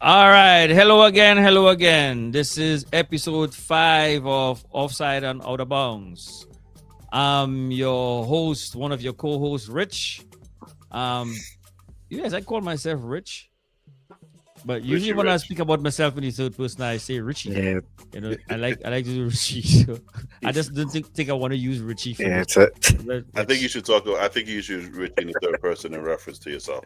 All right. Hello again. Hello again. This is episode 5 of Offside and Out of Bounds. I'm your host, one of your co-hosts, Rich. Um, yes, I call myself Rich, but usually Richie when I Rich. speak about myself in the third person, I say Richie. Yeah, I like to do Richie. So I just don't think I want to use Richie for yeah, this. it's a, I think you should talk. I think you should Richie in the third person in reference to yourself.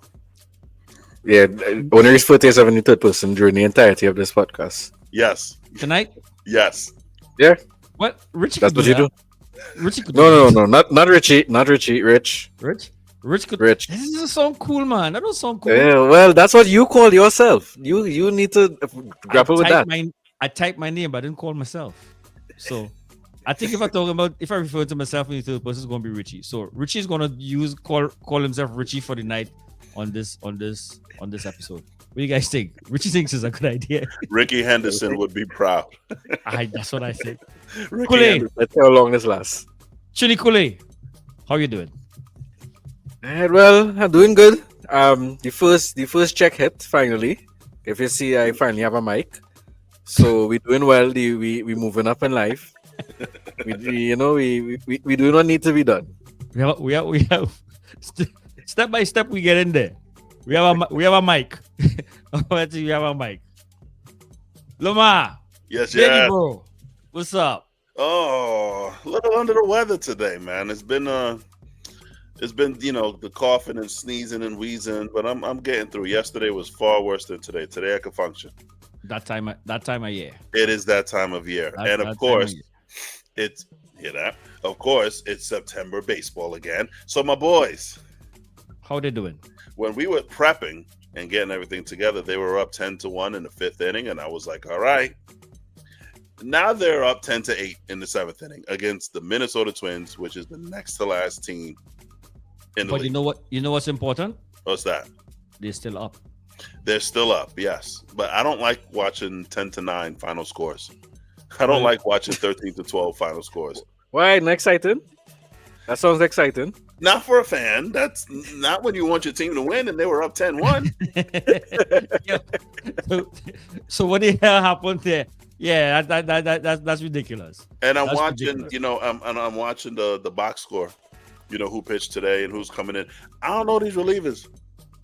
yeah. Only refer to yourself in the third person during the entirety of this podcast. Yes, Tonight. yes. Yeah, What Richie that's could do what you that. do. Richie could No, do no, that. no, not Richie, not Richie. Rich, Rich could. Rich. This doesn't sound cool, man. That don't sound cool. Yeah, well, that's what you call yourself. You need to I grapple with typed that. my I typed my name, but I didn't call myself. So I think if I refer to myself in the third person, it's gonna be Richie. So Richie's gonna call himself Richie for the night on this episode. What do you guys think? Richie thinks it's a good idea. Ricky Henderson would be proud. That's what I think. Ricky Kule, Henderson. Let's see how long this lasts. Chili Kule, how you doing? Well, I'm doing good. The first check hit finally. If you see, I finally have a mic. So we're doing well. We moving up in life. We do not need to be done. We have step by step we get in there. We have a mic. We have a mic. Loma, Yes, Benny yeah. bro, what's up? Oh, a little under the weather today, man. It's been the coughing and sneezing and wheezing, but I'm getting through. Yesterday was far worse than today. Today I can function. That time of year. It is that time of year, That- and that of time course, year. it's Of course, it's September baseball again. So my boys, How they doing? when we were prepping and getting everything together, they were up 10-1 in the fifth inning, and I was like, all right. Now they're up 10-8 in the seventh inning against the Minnesota Twins, which is the next to last team in the But league. you know what? You know what's important? What's that? They're still up. They're still up, yes. But I don't like watching 10-9 final scores. I don't like watching 13-12 final scores. Why? Not exciting? That sounds exciting. Not for a fan. That's not when you want your team to win, and they were up 10-1. so what the hell happened there? Yeah, that's ridiculous. And I'm That's watching, ridiculous. I'm watching the box score. Who pitched today and who's coming in. I don't know these relievers.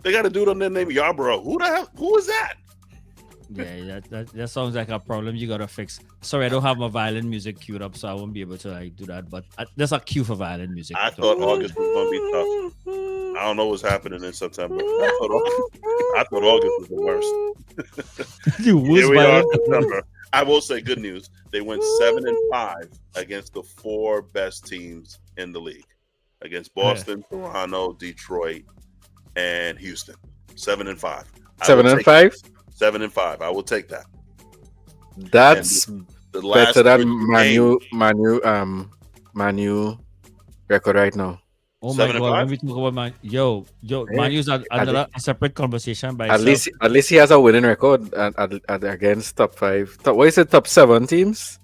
They got a dude on their name Yarborough. Who the hell? Who is that? Yeah, that sounds like a problem you gotta fix. Sorry, I don't have my violin music queued up, so I won't be able to do that. But there's a cue for violin music. I thought August was going to be tough. I don't know what's happening in September. I thought August was the worst. The worst Here we are violin- in September. I will say good news. They went 7-5 against the 4 best teams in the league. Against Boston, Toronto, Detroit, and Houston. 7-5. 7-5. 7-5. I will take that. That's The last better than 13 games- Manu record right now. Oh my 7-5? god! When we talk about Man U's another separate conversation by At itself. least he has a winning record against top 5. What is it? Top 7 teams?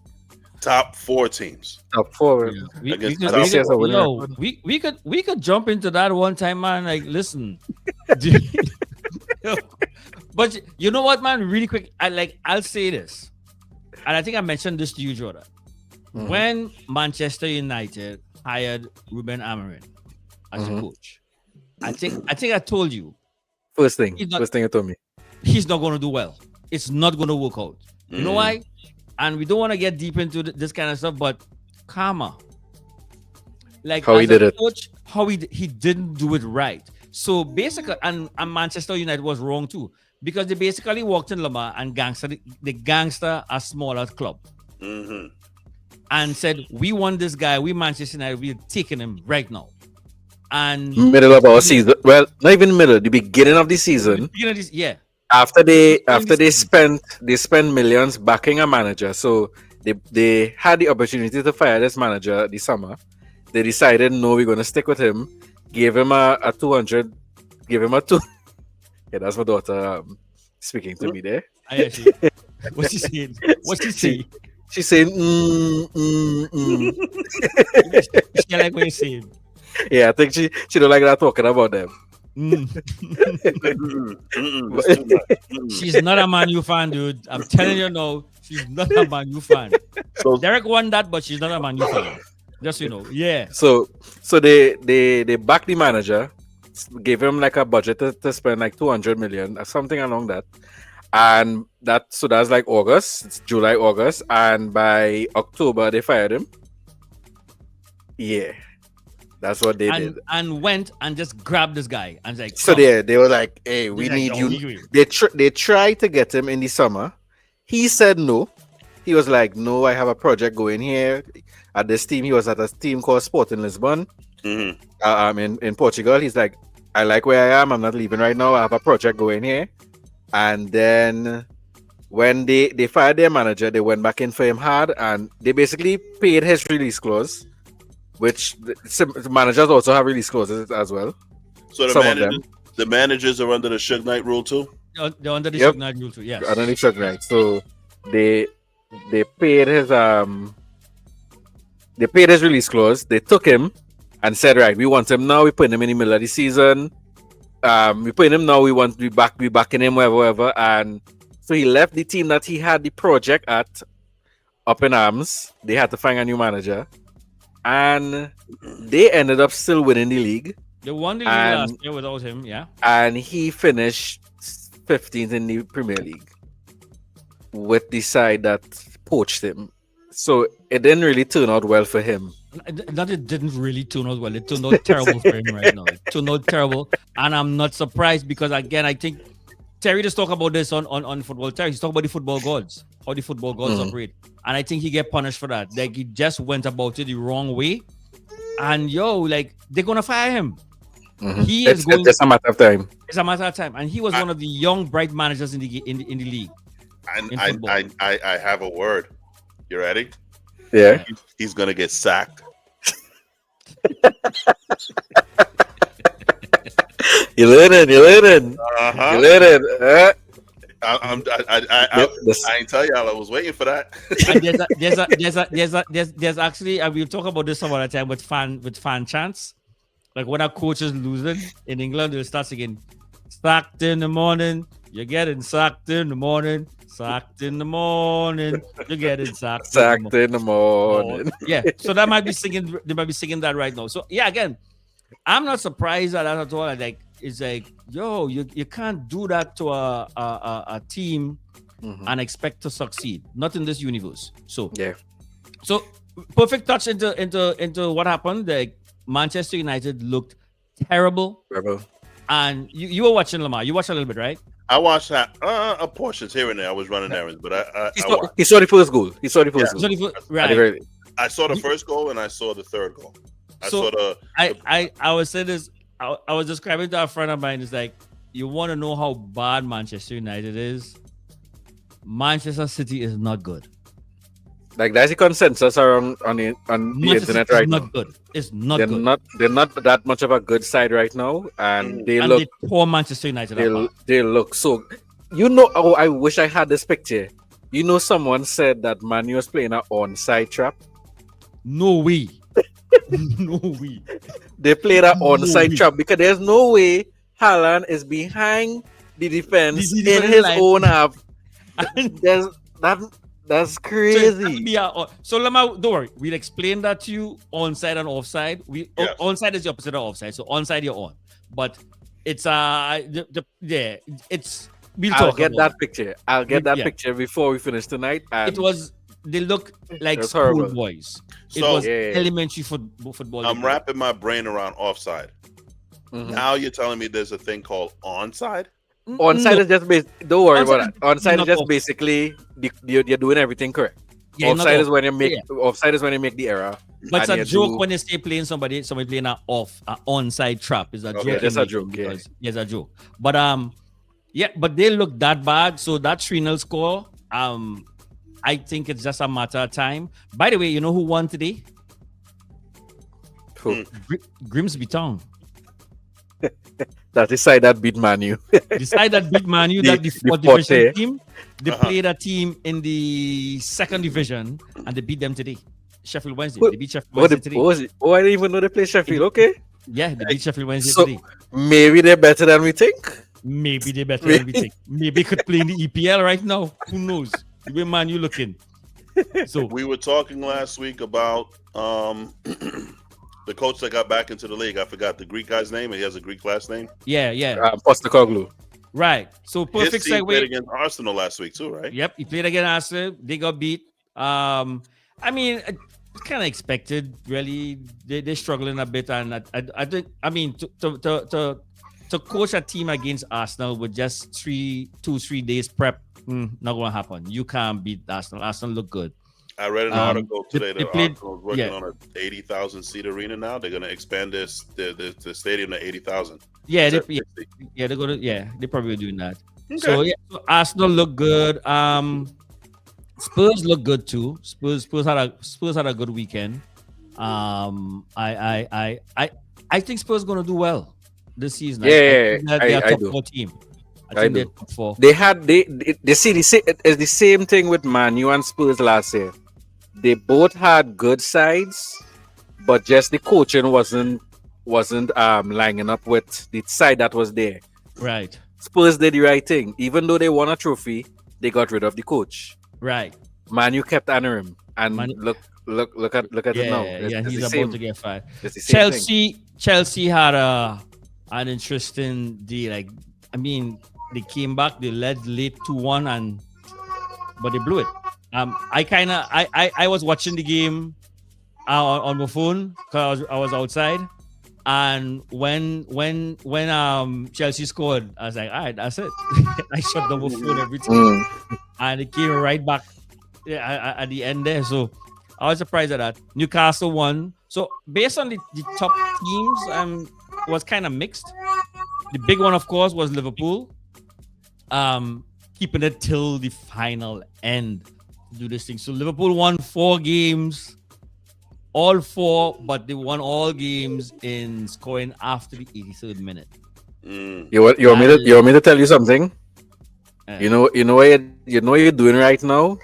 top 4 teams. Top 4. Yeah. We Against could, At least he has a winning record. we could jump into that one time, man. Like, listen, but you know what, man? Really quick, I'll say this, and I think I mentioned this to you, Jordan. Mhm. When Manchester United hired Ruben Amorim as a Mhm. coach, I think I told you First thing He's not- you told me. he's not going to do well. It's not going to work out. You know Mm. why? And we don't want to get deep into this kind of stuff, but karma. Like How he as a did it. coach, how he didn't do it right. So basically, and Manchester United was wrong too, because they basically walked in Lamar and the gangster a smaller club Mm-hmm. and said, "We want this guy. We Manchester United. We're taking him right now." And Middle of our season. Well, not even middle. The beginning of the season. yeah, After they spent millions backing a manager, so they had the opportunity to fire this manager this summer. They decided no, we're gonna stick with him. Gave him a 200. Give him a 2. Yeah, that's my daughter speaking to me there. I actually, what's she saying? What's she saying? She's saying, She like what you're saying. Yeah, I think she don't like that talking about them. Mm. It's too much. She's not a Man U fan, dude. I'm telling you now, she's not a Man U fan. So Derek won that, but she's not a Man U fan. Just so you know, yeah. So they backed the manager, gave him like a budget to spend like 200 million or something along that, and that's like August, it's July, August, and by October they fired him. Yeah, that's what they did. And went and just grabbed this guy and like. So they were like, hey, we He's need like, you. They tried to get him in the summer. He said no. He was like, no, I have a project going here. At this team, he was at a team called Sporting Lisbon. In Portugal. He's like, I like where I am. I'm not leaving right now. I have a project going here. And then when they fired their manager, they went back in for him hard, and they basically paid his release clause, which the managers also have release clauses as well. So the managers are under the Suge Knight rule too? They're under the Suge Knight rule too, yes. Under the Suge Knight. So they paid his release clause. They took him and said, right, we want him now. We put him in the middle of the season. We put him now. We want to be backing him wherever. And so he left the team that he had the project at up in arms. They had to find a new manager, and they ended up still winning the league. They won the league last year without him, yeah. And he finished 15th in the Premier League with the side that poached him. So it didn't really turn out well for him. That it didn't really turn out well. It turned out terrible for him right now. It turned out terrible. And I'm not surprised because, again, I think Terry just talked about this on football. Terry, he's talking about the football gods, how the football gods operate. And I think he get punished for that. Like, he just went about it the wrong way. And, they're going to fire him. It's a matter of time. It's a matter of time. And he was one of the young, bright managers in the league. And I have a word. You ready? Yeah. He's gonna get sacked. You're learning. You're learning. I ain't tell y'all I was waiting for that. And there's actually, and we'll talk about this some other time with fan chants. Like when a coach is losing in England, they'll start singing, "Sacked in the morning, you're getting sacked in the morning. Sacked in the morning, you're getting sacked. Sacked in the morning." Yeah, so they might be singing that right now. So yeah, again, I'm not surprised at that at all. Like, it's like, yo, you can't do that to a team and expect to succeed. Not in this universe. So yeah. So perfect touch into what happened. Like, Manchester United looked terrible. And you were watching, Lamar. You watched a little bit, right? I watched that a portions here and there. I was running errands, but he saw the first goal. He saw the first goal. Right. I saw the first goal and I saw the third goal. I was saying this. I was describing to a friend of mine. It's like, you want to know how bad Manchester United is? Manchester City is not good. Like, that's the consensus around on the internet right now. Not good. It's not good. They're not that much of a good side right now, and they poor Manchester United. They look so. Oh, I wish I had this picture. Someone said that Man U was playing an onside trap. No way. No way. They played an onside trap because there's no way Haaland is behind the defense in his own half. There's that. That's crazy. So Lama, don't worry. We'll explain that to you onside and offside. Onside is the opposite of offside. So onside you're on. But it's it's we'll I'll get that picture. I'll get that picture before we finish tonight. And they look like schoolboys. It was elementary football. I'm wrapping my brain around offside. Now you're telling me there's a thing called onside? Onside is just don't worry about it. Onside is just basically you're doing everything correct. Offside is when you make the error. But it's a joke when you stay playing somebody playing an onside trap. It's a joke. It's a joke. It's a joke. But but they look that bad. So that 3-0 score, I think it's just a matter of time. By the way, you know who won today? Who? Grimsby Town. That's the side that beat Man U. The side that beat Man U, that the fourth division team. They played a team in the second division and they beat them today. Sheffield Wednesday. They beat Sheffield Wednesday today. I didn't even know they played Sheffield. Okay. Yeah, they beat Sheffield Wednesday today. Maybe they're better than we think. Maybe they're better than we think. Maybe could play in the EPL right now. Who knows? The way man you looking. So We were talking last week about the coach that got back into the league. I forgot the Greek guy's name. He has a Greek last name. yeah. Postecoglou. Right. So His perfect team played segue. against Arsenal last week too, right? Yep, he played against Arsenal. They got beat. I mean, kind of expected. Really, they're struggling a bit, and I think. I mean, to coach a team against Arsenal with just 3 days prep, not gonna happen. You can't beat Arsenal. Arsenal look good. I read an article today they that played- Arsenal's working on an 80,000 seat arena now. They're going to expand the stadium to 80,000. Yeah, Is that they're 60? gonna. Yeah, they're probably doing that. Okay. So Arsenal look good. Spurs look good too. Spurs had a good weekend. I think Spurs gonna do well this season. Yeah, they're a I top do. 4 team. I I think do. they're top 4. They see it's the same thing with Man U and Spurs last year. They both had good sides, but just the coaching wasn't lining up with the side that was there. Right. Spurs did the right thing. Even though they won a trophy, they got rid of the coach. Right. Man U kept Amorim, and look at it now. Yeah, It's he's the about same. to get fired. It's the same thing. Chelsea had an interesting day. Like, I mean, they came back, they led late 2-1, but they blew it. I was watching the game on my phone because I was outside, and when Chelsea scored, I was like, all right, that's it. I shut down my phone everything, and it came right back at the end there. So I was surprised at that. Newcastle won. So based on the top teams, was kind of mixed. The big one, of course, was Liverpool. Keeping it till the final end to do this thing. So Liverpool won 4 games, all 4, but they won all games in scoring after the 83rd minute. You want me to tell you something? You know what you're doing right now.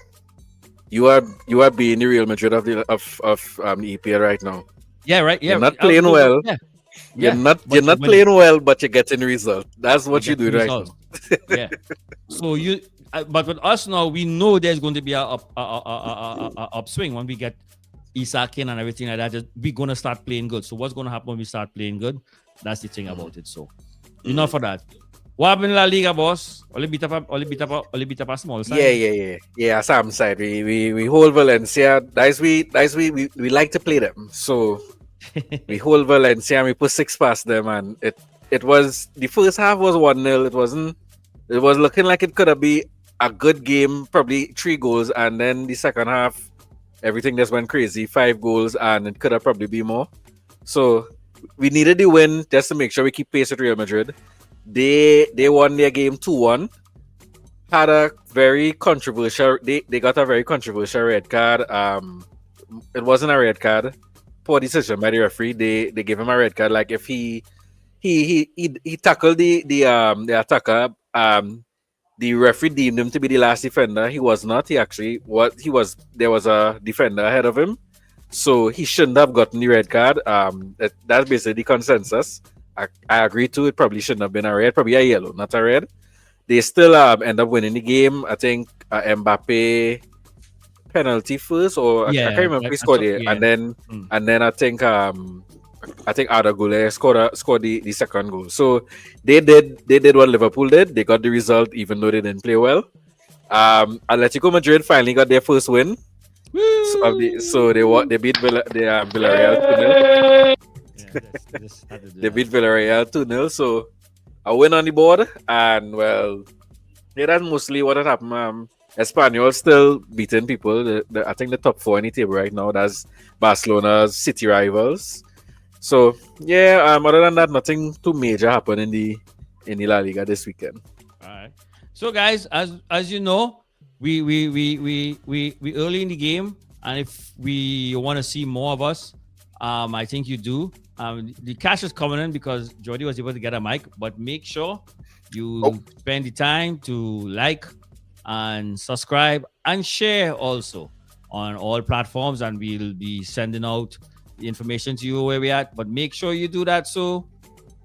You are being the Real Madrid of the EPL right now. Yeah, right. Yeah, You're not playing well. Yeah. You're not playing well, but you're getting the result. That's what you're doing right now. Yeah. So but with us now, we know there's going to be a upswing when we get Isak in and everything like that. We're going to start playing good. So what's going to happen when we start playing good? That's the thing about it. So enough for that. What happened in La Liga, boss? Only beat up a small side. Yeah. Sam side. We hold Valencia. We like to play them. So we hold Valencia and we put 6 past them, and it was the first half was 1-0. It was looking like it could have been a good game, probably 3 goals, and then the second half everything just went crazy, 5 goals, and it could have probably been more. So we needed the win just to make sure we keep pace with Real Madrid. They won their game 2-1. Had a very controversial. They got a very controversial red card. It wasn't a red card. Poor decision by the referee. They gave him a red card. Like if he tackled the attacker. The referee deemed him to be the last defender. He was not. There was a defender ahead of him, so he shouldn't have gotten the red card. That's basically the consensus. I agree to it. Probably shouldn't have been a red. Probably a yellow, not a red. They still end up winning the game. I think Mbappe penalty first, or I can't remember who scored it, and then I think Arda Güler scored the second goal. So they did what Liverpool did. They got the result even though they didn't play well. Atletico Madrid finally got their first win. So they beat Villarreal 2-0. They beat Villarreal 2-0. So a win on the board, and well, yeah, that's mostly what had happened. Espanyol still beating people. I think the top 4 in the table right now. That's Barcelona's city rivals. So yeah, other than that, nothing too major happened in the La Liga this weekend. All right. So guys, as you know, we early in the game, and if we want to see more of us, I think you do. The cash is coming in because Jordy was able to get a mic, but make sure you spend the time to like and subscribe and share also on all platforms, and we'll be sending out the information to you where we're at. But make sure you do that so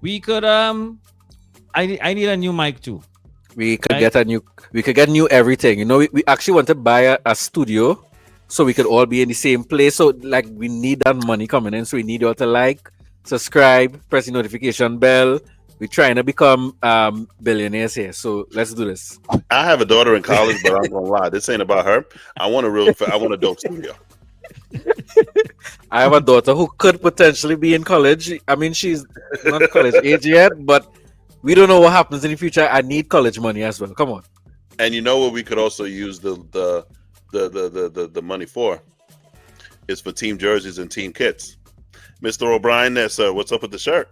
We could I need a new mic too. We could Right. get new everything. You know, we actually want to buy a studio so we could all be in the same place. So like we need that money coming in. So we need you all to like, subscribe, press the notification bell. We're trying to become billionaires here. So let's do this. I have a daughter in college, but I'm gonna lie, this ain't about her. I want a dope studio. I have a daughter who could potentially be in college. I mean, she's not college age yet, but we don't know what happens in the future. I need college money as well. Come on. And you know what we could also use the money for is for team jerseys and team kits. Mr. O'Brien there, sir. What's up with the shirt?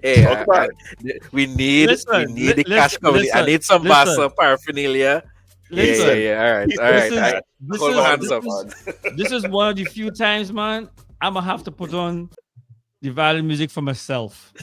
Hey, Talk about we need the cash coming. I need some listen. Barça paraphernalia. Listen, Yeah. All right. This Hold is- my hands up. this is one of the few times, man, I'm gonna have to put on the violin music for myself.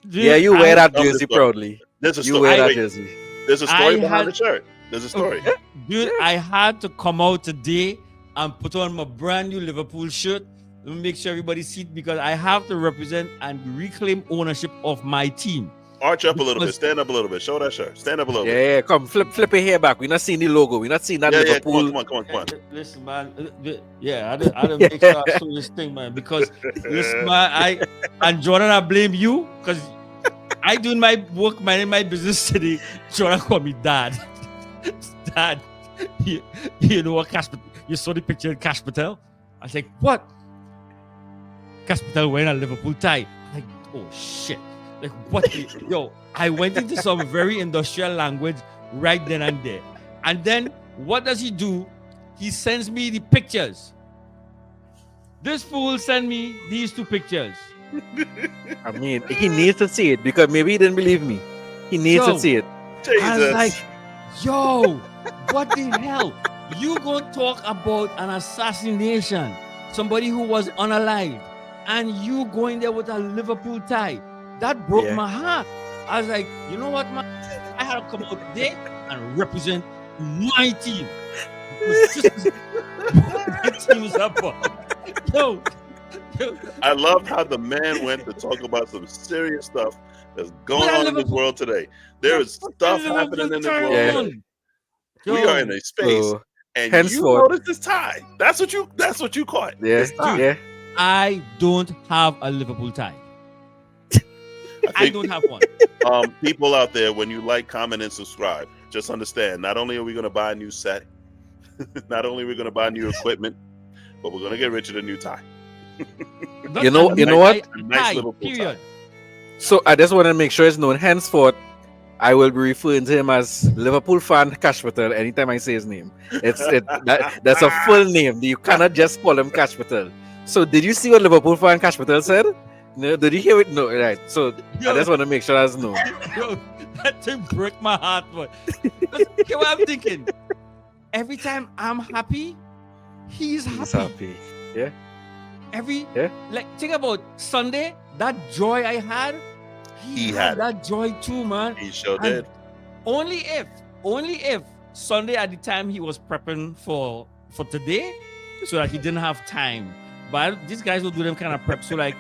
Dude, Yeah, you wear that I'm jersey just- proudly. There's a You story. wear that Wait, jersey. there's a story I behind had- the shirt. There's a story. Dude, I had to come out today and put on my brand new Liverpool shirt to make sure everybody sees it because I have to represent and reclaim ownership of my team. Arch up a little bit. Because- Stand up a little bit. Show that shirt. Stand up a little bit. Yeah, come flip it here back. We're not seeing the logo. We're not seeing that Come Liverpool. on. Listen, man. I didn't make sure I saw this thing, man. Because listen, man, and Jordan, I blame you because I doing my work, minding my business today. Jordan called me dad. Dad, you know what, you saw the picture of Cash Patel? I was like, what? Cash Patel wearing a Liverpool tie. I'm like, oh shit. Like, what? Yo, I went into some very industrial language right then and there. And then what does he do? He sends me the pictures. This fool sent me these two pictures. I mean, he needs to see it because maybe he didn't believe me. He needs Yo. to see it. I was Jesus. like, yo, what the hell? You gonna talk about an assassination, somebody who was unalive, and you going there with a Liverpool tie. That broke Yeah. my heart. I was like, you know what, man? I had to come out there and represent my team. Because this is what my team is about. Yo, I love how the man went to talk about some serious stuff that's going But I on in this Liverpool- world today. There is stuff happening in this world. Yeah. Today. We are in a space, So, and you henceforth- notice this tie. That's what you caught. yeah, This tie. yeah. I don't have a Liverpool tie. I I think don't have one. people out there, when you like, comment, and subscribe, just understand. Not only are we going to buy a new set, not only are we going to buy new equipment, but we're going to get Richard a new tie. You know what? A nice Liverpool Period. So I just want to make sure it's known. Henceforth, I will be referring to him as Liverpool fan Cash Patel anytime I say his name. That's a full name. You cannot just call him Cash Patel. So did you see what Liverpool fan Cash Patel said? No, did you hear it? No, right. So I just want to make sure that's known. Yo, that thing break my heart, boy. Okay, what I'm thinking. Every time I'm happy, he's happy. He's happy. Yeah. Yeah. Like, think about Sunday, that joy I had. He He had had that joy too, man. He sure And did. only if Sunday at the time he was prepping for today, so that he didn't have time. But these guys will do them kind of prep. So like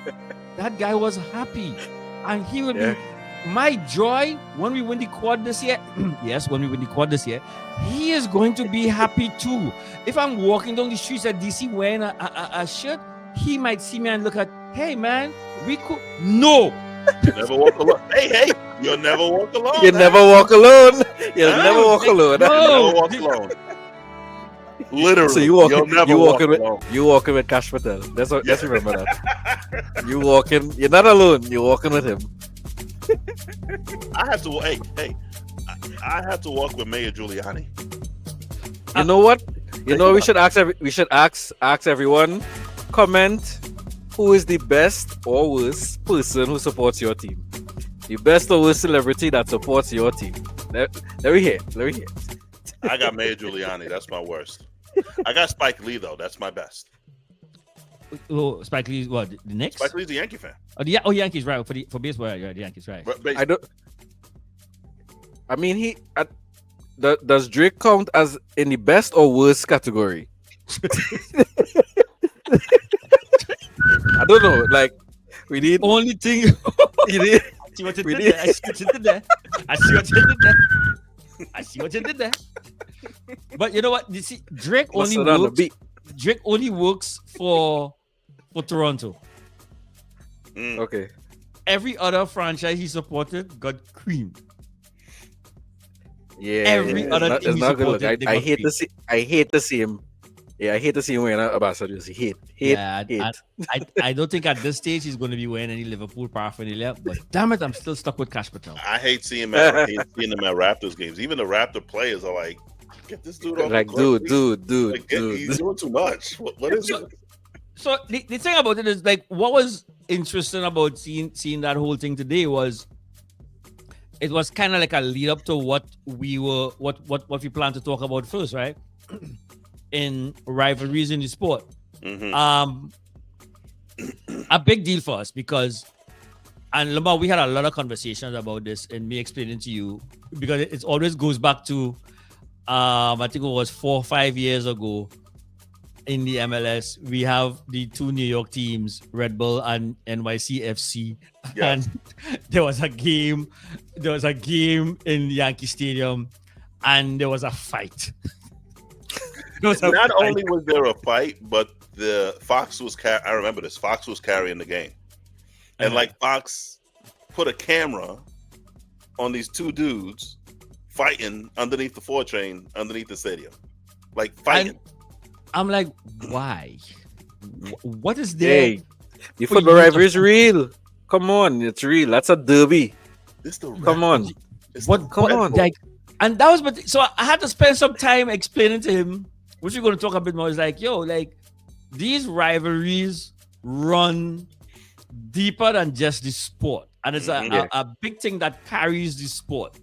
that guy was happy, and he would Yeah. be my joy when we win the quad this year. Yes, when we win the quad this year, he is going to be happy too. If I'm walking down the streets at DC wearing a shirt, he might see me and look at, hey man, we could no. You never walk alone. Hey, you'll never walk alone. You man. never walk alone. You'll Huh? never walk alone. You'll No. never walk alone. Literally. So you'll never you walk walking with alone. you walking with Cash Patel. Let's remember that. You walking. You're not alone. You're walking with him. I have to. Hey. I have to walk with Mayor Giuliani. You know what? You know we should ask. We should ask everyone. Comment who is the best or worst person who supports your team. The best or worst celebrity that supports your team. Let me hear. I got Mayor Giuliani. That's my worst. I got Spike Lee though. That's my best. Oh, Spike Lee, what the Knicks? Spike Lee's a Yankee fan. Yankees, right? For baseball, yeah, the Yankees, right? But I don't. I mean, does Drake count as in the best or worst category? I don't know. Like we need. Only thing. We need. See what you We did need- there. I see what you did there. I see what you did there. I see what you did there. But you know what? You see, Drake only Mustard on the works. beat. Drake only works for Toronto. Okay. Every other franchise he supported got creamed. Yeah. Every yeah. other It's not, thing it's he not good. Look, supported, they I got hate to creamed. see. I hate to see him. Yeah, I hate to see him wearing a Barca jersey. Hate. Yeah, Hate. I don't think at this stage he's going to be wearing any Liverpool paraphernalia. But damn it, I'm still stuck with Cash Patel. I hate seeing him at Raptors games. Even the Raptor players are like, get this dude off Like, the court, dude. please. Like, he's doing too much. What is it? So the thing about it is like what was interesting about seeing that whole thing today was it was kind of like a lead up to what we plan to talk about first, right? In rivalries in the sport. Mm-hmm. A big deal for us because, and Lamar, we had a lot of conversations about this and me explaining to you because it always goes back to, I think it was 4 or 5 years ago in the MLS, we have the two New York teams, Red Bull and NYCFC. Yeah. And there was a game in Yankee Stadium and there was a fight. Not only was there a fight, but the Fox was I remember this. Fox was carrying the game, and like Fox put a camera on these two dudes fighting underneath the 4 train underneath the stadium, like fighting. I'm like, why? What is there? Hey, the football rivalry is real. Come on, it's real. That's a derby. Come on. Come on. Like, and that was, so I had to spend some time explaining to him, which we're going to talk a bit more. It's like, yo, like these rivalries run deeper than just the sport. And it's a big thing that carries the sport.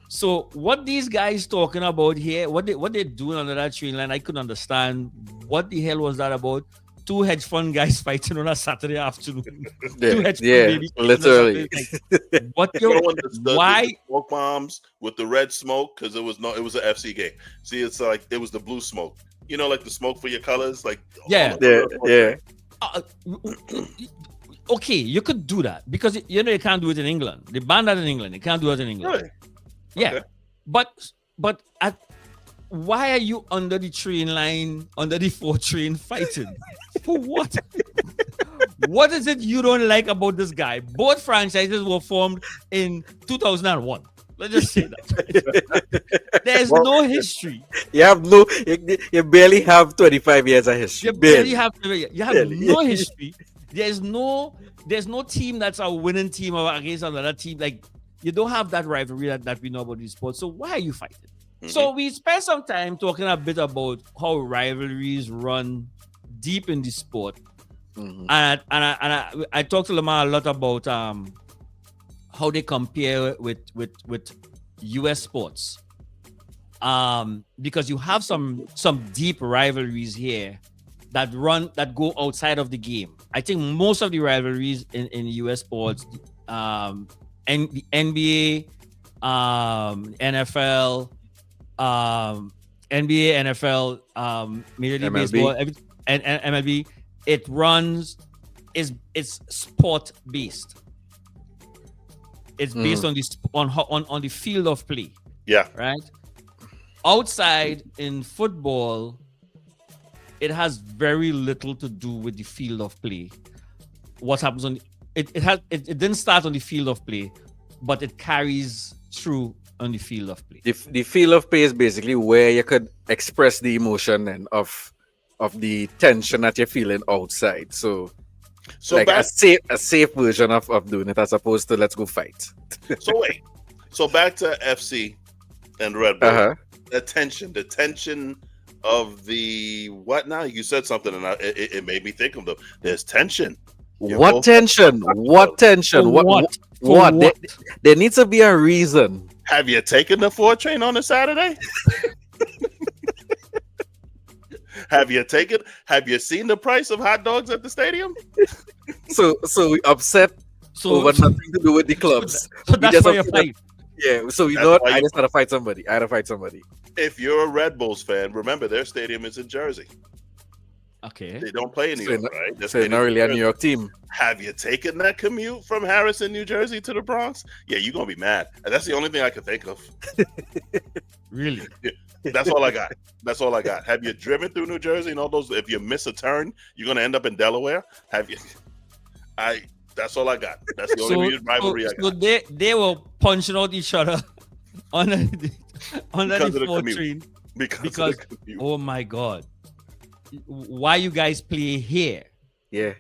So what these guys talking about here, what they're doing under that train line, I couldn't understand. What the hell was that about? 2 hedge fund guys fighting on a Saturday afternoon. 2 hedge fund babies literally. like, what? Why? The smoke bombs with the red smoke because it was an FC game. See, it's like it was the blue smoke. You know, like the smoke for your colors, like yeah. Okay, you could do that because you can't do it in England. They banned that in England. They can't do it in England. Really? Yeah, Okay. but why are you under the train line, under the 4 train fighting? For what? What is it you don't like about this guy? Both franchises were formed in 2001. Let's just say that. There's no history. You barely have 25 years of history. You have no history. There's no team that's a winning team or against another team. Like, you don't have that rivalry that we know about the sport. So why are you fighting? Mm-hmm. So we spent some time talking a bit about how rivalries run deep in the sport. Mm-hmm. And I talked to Lamar a lot about how they compare with US sports. Because you have some deep rivalries here that go outside of the game. I think most of the rivalries in US sports, and the NBA, NFL, Major League MLB. Baseball, and MLB, it's sport based. It's based on the field of play. Yeah. Right. Outside in football, it has very little to do with the field of play. What happens on it didn't start on the field of play, but it carries through on the field of play. The field of play is basically where you could express the emotion and of the tension that you're feeling outside. So like a safe version of doing it as opposed to let's go fight. So back to FC and Red Bull. Uh-huh. The tension of the what now? You said something and it made me think of them. There's tension. What tension? What tension? What? There needs to be a reason. Have you taken the 4 train on a Saturday? Have you seen the price of hot dogs at the stadium? So we upset over nothing to do with the clubs. So that's why you fight. Yeah, so you know what? I just had to fight somebody. If you're a Red Bulls fan, remember their stadium is in Jersey. Okay. They don't play in New So York, not- right? They're So it's staying not in really a New Jersey. York team. Have you taken that commute from Harrison, New Jersey to the Bronx? Yeah, you're gonna be mad. And that's the only thing I could think of. Really? That's all I got. That's all I got. Have you driven through New Jersey and all those? If you miss a turn, you're gonna end up in Delaware. Have you? That's all I got. That's the only rivalry I so got. they were punching out each other under the Because of the 4 commute. train. Because of the commute. Oh my God, why you guys play here? Yeah.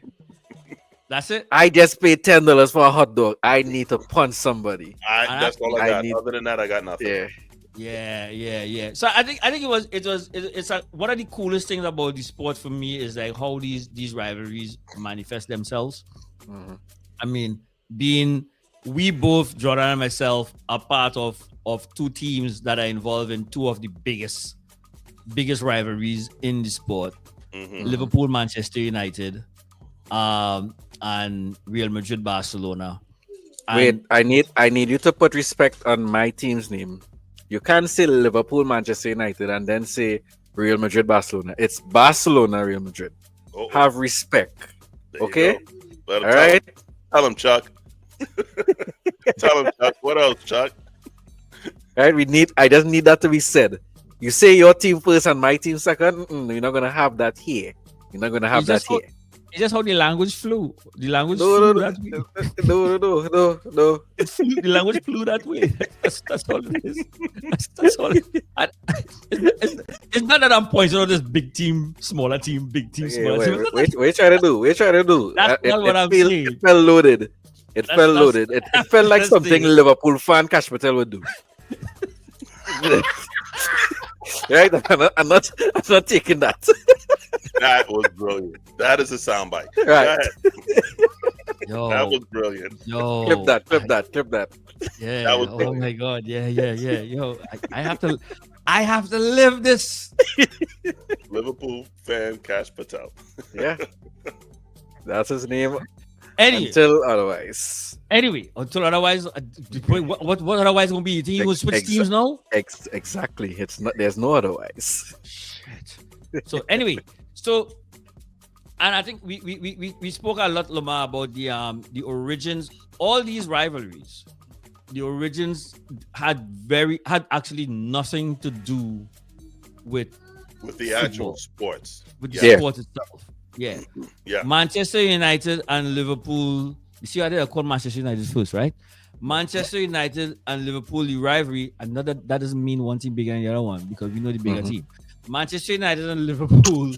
That's it. I just paid $10 for a hot dog. I need to punch somebody. That's all I I got. need- Other than that, I got nothing. Yeah. Yeah. So I think it's one of the coolest things about the sport for me is like how these rivalries manifest themselves. Mhm. I mean, we both, Jordan and myself, are part of 2 teams that are involved in 2 of the biggest rivalries in the sport. Mhm. Liverpool, Manchester United, and Real Madrid, Barcelona. And Wait, I need you to put respect on my team's name. You can't say Liverpool, Manchester United, and then say Real Madrid, Barcelona. It's Barcelona, Real Madrid. Oh, Have respect. there you Okay? go. Let him All right? Tell him, Chuck. Tell him, Chuck. What else, Chuck? Right? I just need that to be said. You say your team first and my team second. You're not gonna have that here. You're not gonna have It's that just how- here. it's just how the language flew. The language No, flew no, that way. No. The language flew that way. That's all it is. That's all. It's not that I'm pointing out this big team, smaller team, big team, Okay, smaller team. wait, what you trying to do? What you trying to do? That's not what I'm saying. It felt loaded. It That's- felt that's- loaded. It felt like that's something the- Liverpool fan Cash Patel would do. Right? I'm not taking that. That was brilliant. That is a soundbite. Right. Yo, That was brilliant. yo, Clip that. Yeah. That was Oh brilliant. my God. Yeah. Yo, I have to live this. Liverpool fan Cash Patel. Yeah. That's his name Anyway, until otherwise. until otherwise, what otherwise gonna be? You think he will switch teams now? Exactly. It's not. There's no otherwise. Shit. So anyway, and I think we spoke a lot, Lamar, about the origins. All these rivalries, the origins had actually nothing to do with The actual Football. sports. the Yeah. sport itself. Yeah. Yeah. Manchester United and Liverpool. You see, I did call Manchester United first, right? Manchester United and Liverpool, the rivalry, and not that doesn't mean one team bigger than the other one because we know the bigger Mhm. team. Manchester United and Liverpool,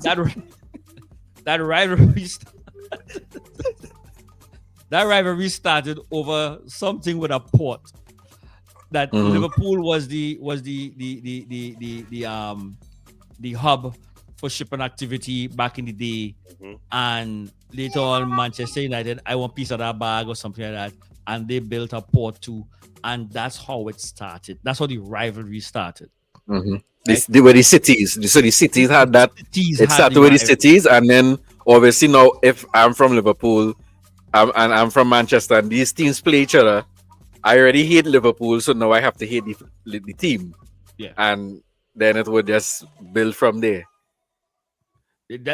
that rivalry, that rivalry started over something with a port. That Mhm. Liverpool was the hub for shipping activity back in the day, Mhm. and later on Manchester United, I want a piece of that bag or something like that, and they built a port too, and that's how it started. That's how the rivalry started. Mm-hmm. They were the cities. So the cities had that. Cities It had started the with the rivalry. cities, and then obviously now, if I'm from Liverpool, and I'm from Manchester, and these teams play each other, I already hate Liverpool, so now I have to hate the team. Yeah. And then it would just build from there.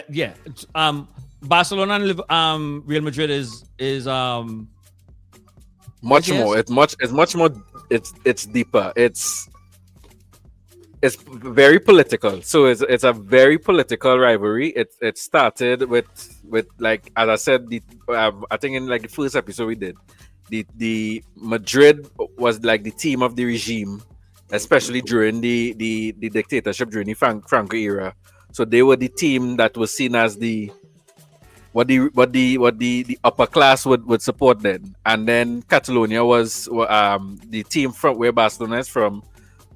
Yeah. Barcelona and Real Madrid is Much Yes, more. yes. It's much more. It's deeper. It's very political. So it's a very political rivalry. It started with like, as I said, I think in like the first episode we did, the Madrid was like the team of the regime, especially during the dictatorship during the Franco era. So they were the team that was seen as the upper class would support then. And then Catalonia was the team from where Barcelona is from.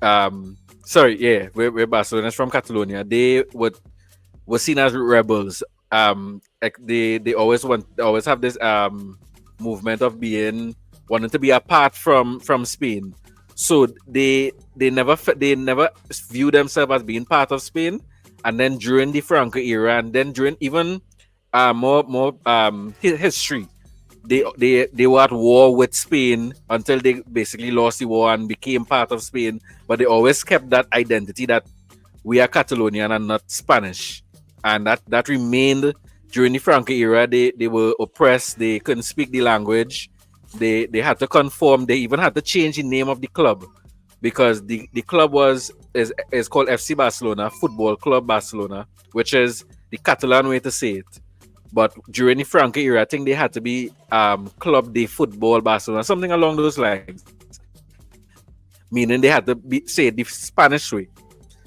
Where Barcelona is from, Catalonia. They were seen as rebels. Like they always have this movement of wanting to be apart from Spain. So they never view themselves as being part of Spain. And then during the Franco era, and then during even more history, they were at war with Spain until they basically lost the war and became part of Spain. But they always kept that identity that we are Catalonian and not Spanish. and that remained during the Franco era. They were oppressed. They couldn't speak the language. They had to conform. They even had to change the name of the club because the club is called FC Barcelona, Football Club Barcelona, which is the Catalan way to say it. But during the Franco era, I think they had to be Club de Football Barcelona, something along those lines. Meaning they had to be say it the Spanish way.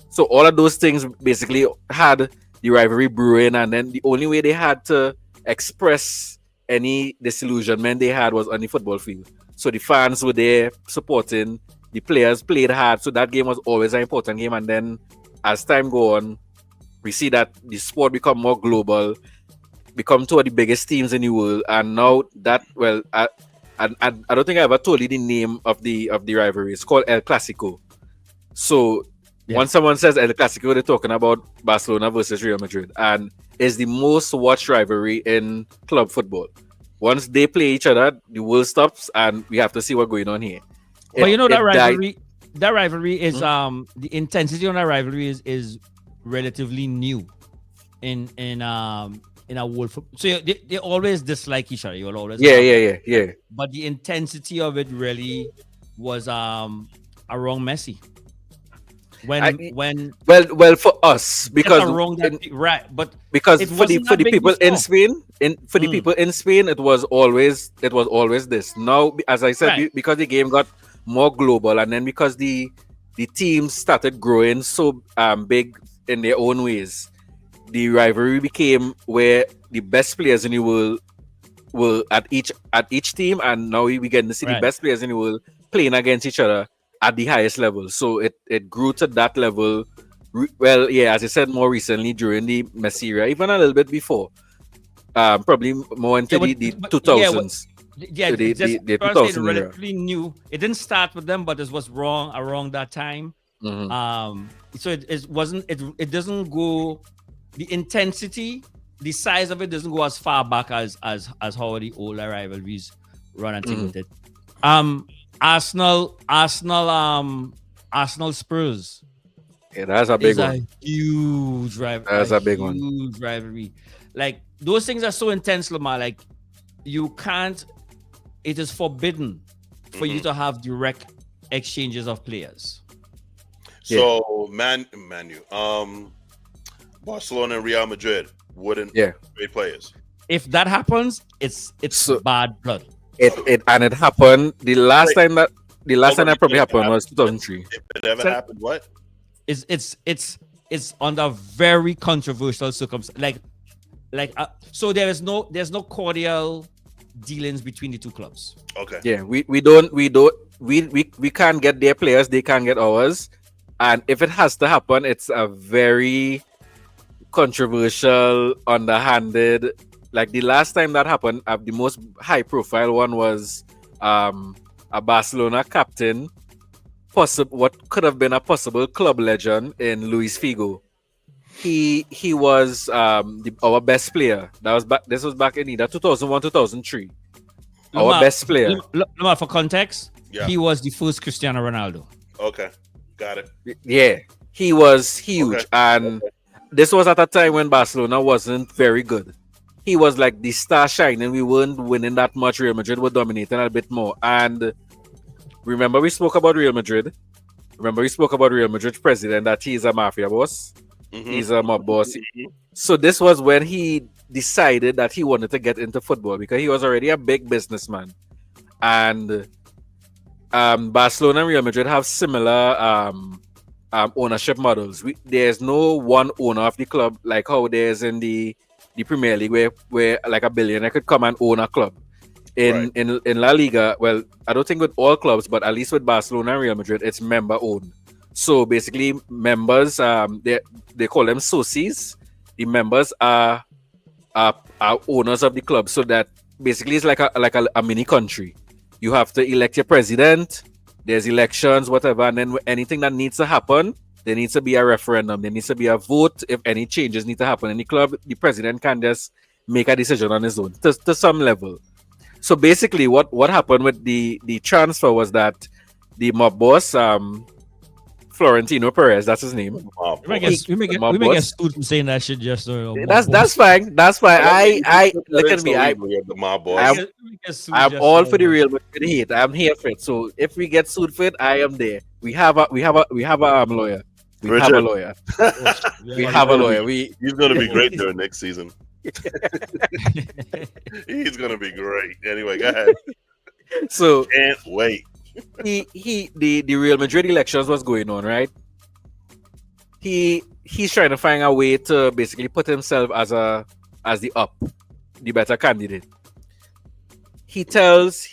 So all of those things basically had the rivalry brewing, and then the only way they had to express any disillusionment they had was on the football field. So the fans were there supporting, the players played hard, so that game was always an important game. And then as time go on, we see that the sport become more global, become two of the biggest teams in the world, and now that I don't think I ever told you the name of the rivalry. It's called El Clásico. So when someone says El Clásico, they're talking about Barcelona versus Real Madrid, and it's the most watched rivalry in club football. Once they play each other, the world stops, and we have to see what's going on here. But you know that rivalry. That rivalry is the intensity on that rivalry is relatively new in a world football. So they always dislike each other. You will always yeah. But the intensity of it really was around Messi. When for us because but because for the people in Spain the people in Spain it was always this. Now, as I said, because the game got more global, and then because the teams started growing so big in their own ways, the rivalry became where the best players in the world were at each team, and now we getting to see the best players in the world playing against each other at the highest level. So it grew to that level. Well, yeah, as I said, more recently during the Messi era, even a little bit before, probably more into the 2000s. Yeah, the just 2000 era. relatively new. It didn't start with them, but it was wrong around that time. So it doesn't go, the intensity, the size of it doesn't go as far back as how the older rivalries run and things with it. Arsenal Spurs. Yeah, that's a big one. A huge rivalry. That's a big one. Huge rivalry. Like, those things are so intense, Lamar. Like, you can't. It is forbidden for you to have direct exchanges of players. So, Manu, Barcelona and Real Madrid wouldn't trade players. If that happens, it's so bad blood. It happened. The last time that probably happened was 2003. If it ever happened, what? It's under very controversial circumstances. So there's no cordial dealings between the two clubs. Okay. Yeah, we can't get their players, they can't get ours. And if it has to happen, it's a very controversial, underhanded. Like the last time that happened, the most high profile one was a Barcelona captain, what could have been a possible club legend in Luis Figo. He was our best player. This was back in either 2001, 2003. Our best player. For context, he was the first Cristiano Ronaldo. Okay, got it. Yeah, he was huge, and this was at a time when Barcelona wasn't very good. He was like the star shining. We weren't winning that much. Real Madrid were dominating a bit more. And remember, we spoke about Real Madrid. Remember, we spoke about Real Madrid's president, that he's a mafia boss. He's a mob boss. So this was when he decided that he wanted to get into football because he was already a big businessman. And Barcelona and Real Madrid have similar ownership models. There's no one owner of the club like how there's in the Premier League where like a billionaire could come and own a club. In La Liga, well, I don't think with all clubs, but at least with Barcelona and Real Madrid, it's member owned. So basically, members, they call them socios. The members are owners of the club. So that basically it's like a mini country. You have to elect your president. There's elections, whatever, and then anything that needs to happen, there needs to be a referendum. There needs to be a vote. If any changes need to happen in the club, the president can just make a decision on his own to some level. So basically, what happened with the transfer was that the mob boss Florentino Perez. That's his name. Mob We may boss. get sued for saying that shit just That's fine. That's fine. I look at me. The mob boss. I'm all for the Real Madrid hate. I'm here for it. So if we get sued for it, I am there. We have a lawyer. We have a lawyer. We have a lawyer. He's going to be great during next season. He's going to be great. Anyway, go ahead. So Can't wait. the Real Madrid elections was going on, right? He's trying to find a way to basically put himself as the better candidate. He tells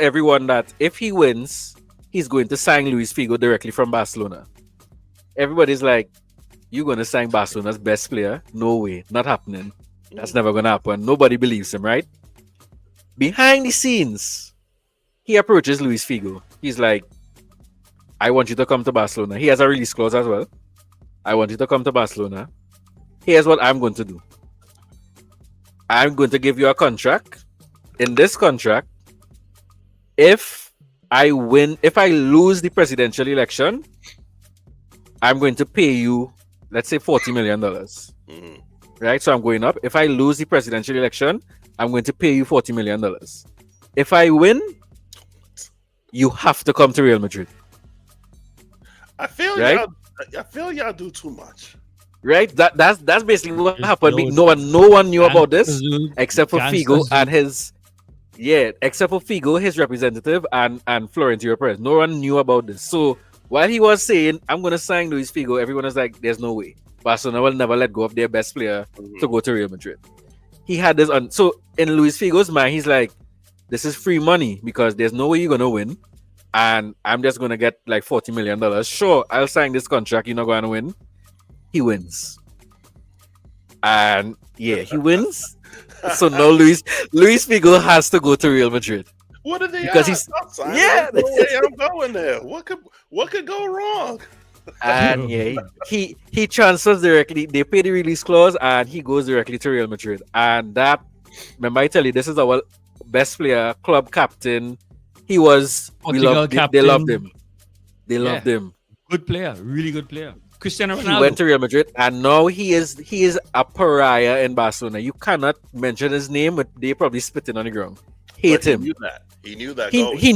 everyone that if he wins, he's going to sign Luis Figo directly from Barcelona. Everybody's like, "You're going to sign Barcelona's best player? No way, not happening. That's never going to happen." Nobody believes him, right? Behind the scenes, he approaches Luis Figo. He's like, "I want you to come to Barcelona." He has a release clause as well. "I want you to come to Barcelona. Here's what I'm going to do. I'm going to give you a contract. In this contract, if I lose the presidential election, I'm going to pay you, let's say, $40 million. Right? So I'm going up. If I lose the presidential election, I'm going to pay you $40 million. If I win, you have to come to Real Madrid." I feel right? y'all do too much. Right? That's basically what happened. No one knew about this except for Figo and his representative and Florentino Perez. No one knew about this. So while he was saying, "I'm gonna sign Luis Figo," everyone was like, "There's no way. Barcelona will never let go of their best player to go to Real Madrid." He had this on. So in Luis Figo's mind, he's like, "This is free money because there's no way you're gonna win, and I'm just gonna get like $40 million. Sure, I'll sign this contract. You're not gonna win." He wins, and he wins. So now Luis Figo has to go to Real Madrid. What are they? Because he's no way I'm going there. What could go wrong? And he transfers directly. They pay the release clause, and he goes directly to Real Madrid. And that, remember, I tell you, this is our best player, club captain. He was. They loved him. They loved him. Good player, really good player. Cristiano Ronaldo. He went to Real Madrid, and now he is a pariah in Barcelona. You cannot mention his name, but they probably spitting on the ground. Hate him. He knew that. He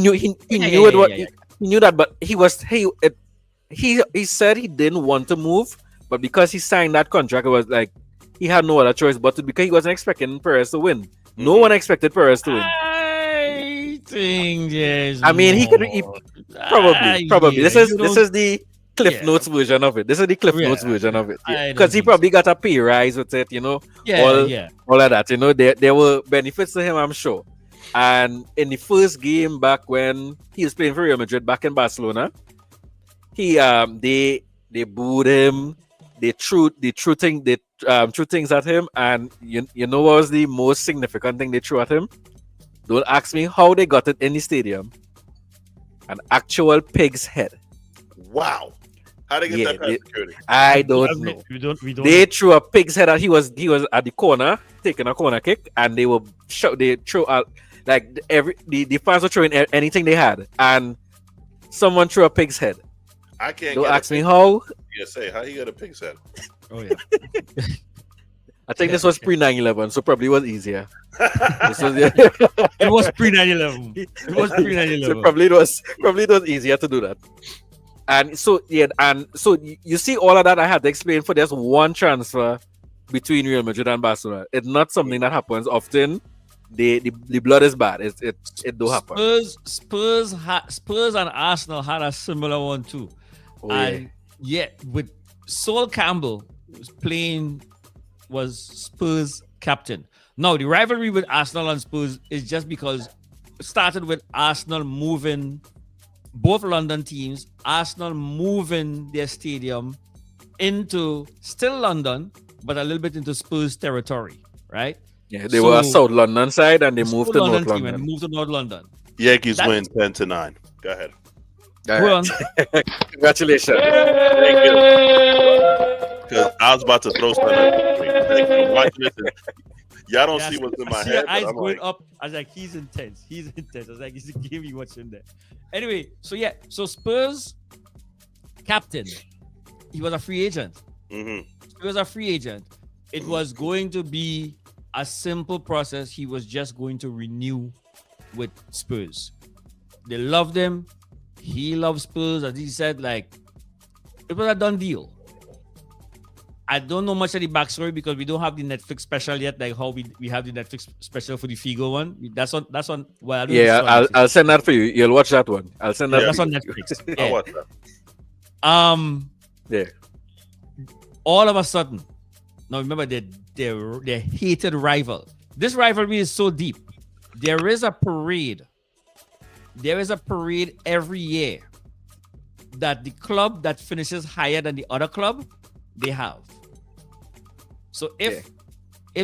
knew that, but he said he didn't want to move, but because he signed that contract, it was like he had no other choice but to, because he wasn't expecting Perez to win. No one expected Perez to win. I think yes. I mean, he could probably. This is the Cliff Notes version of it. This is the Cliff Notes version of it. Because he probably got a pay rise with it, all of that. There were benefits to him, I'm sure. And in the first game back when he was playing for Real Madrid back in Barcelona, they booed him. They threw things at him, and you know what was the most significant thing they threw at him? Don't ask me how they got it in the stadium. An actual pig's head. Wow. How they get that past security? I don't know. We don't they threw a pig's head at he was at the corner taking a corner kick, and they threw out like the fans were throwing anything they had, and someone threw a pig's head. I can't. Don't ask me how. Say how you got a pig's head. Oh yeah. I think this was pre 9/11, so probably was easier. It was pre 9/11. It was pre 9/11. So probably it was easier to do that. And so you see all of that I had to explain for just one transfer between Real Madrid and Barcelona. It's not something that happens often. The blood is bad. It do happen. Spurs and Arsenal had a similar one too. With Sol Campbell was Spurs captain. Now the rivalry with Arsenal and Spurs is just because it started with Arsenal moving both London teams, Arsenal moving their stadium into still London, but a little bit into Spurs territory, right? Yeah, they were South London side and they moved to North London. And moved to North London. Yankees win 10-9. Go ahead. Right. Congratulations. Thank you. Because I was about to throw something. Watching this, y'all don't see what's in my head. Eyes going up. I was like, he's intense. I was like, it's a game you watching there. Anyway, so Spurs captain. He was a free agent. Mm-hmm. He was a free agent. It was going to be a simple process. He was just going to renew with Spurs. They loved him. He loved Spurs. As he said, like, it was a done deal. I don't know much of the backstory because we don't have the Netflix special yet, like how we have the Netflix special for the Figo one. That's on. Well, I don't know if it's on I'll send that for you. You'll watch that one. I'll send that. That's for on you. Netflix. I'll Yeah. watch that. Yeah. All of a sudden, now remember they're hated rival. This rivalry is so deep. There is a parade. There is a parade every year that the club that finishes higher than the other club, they have. So if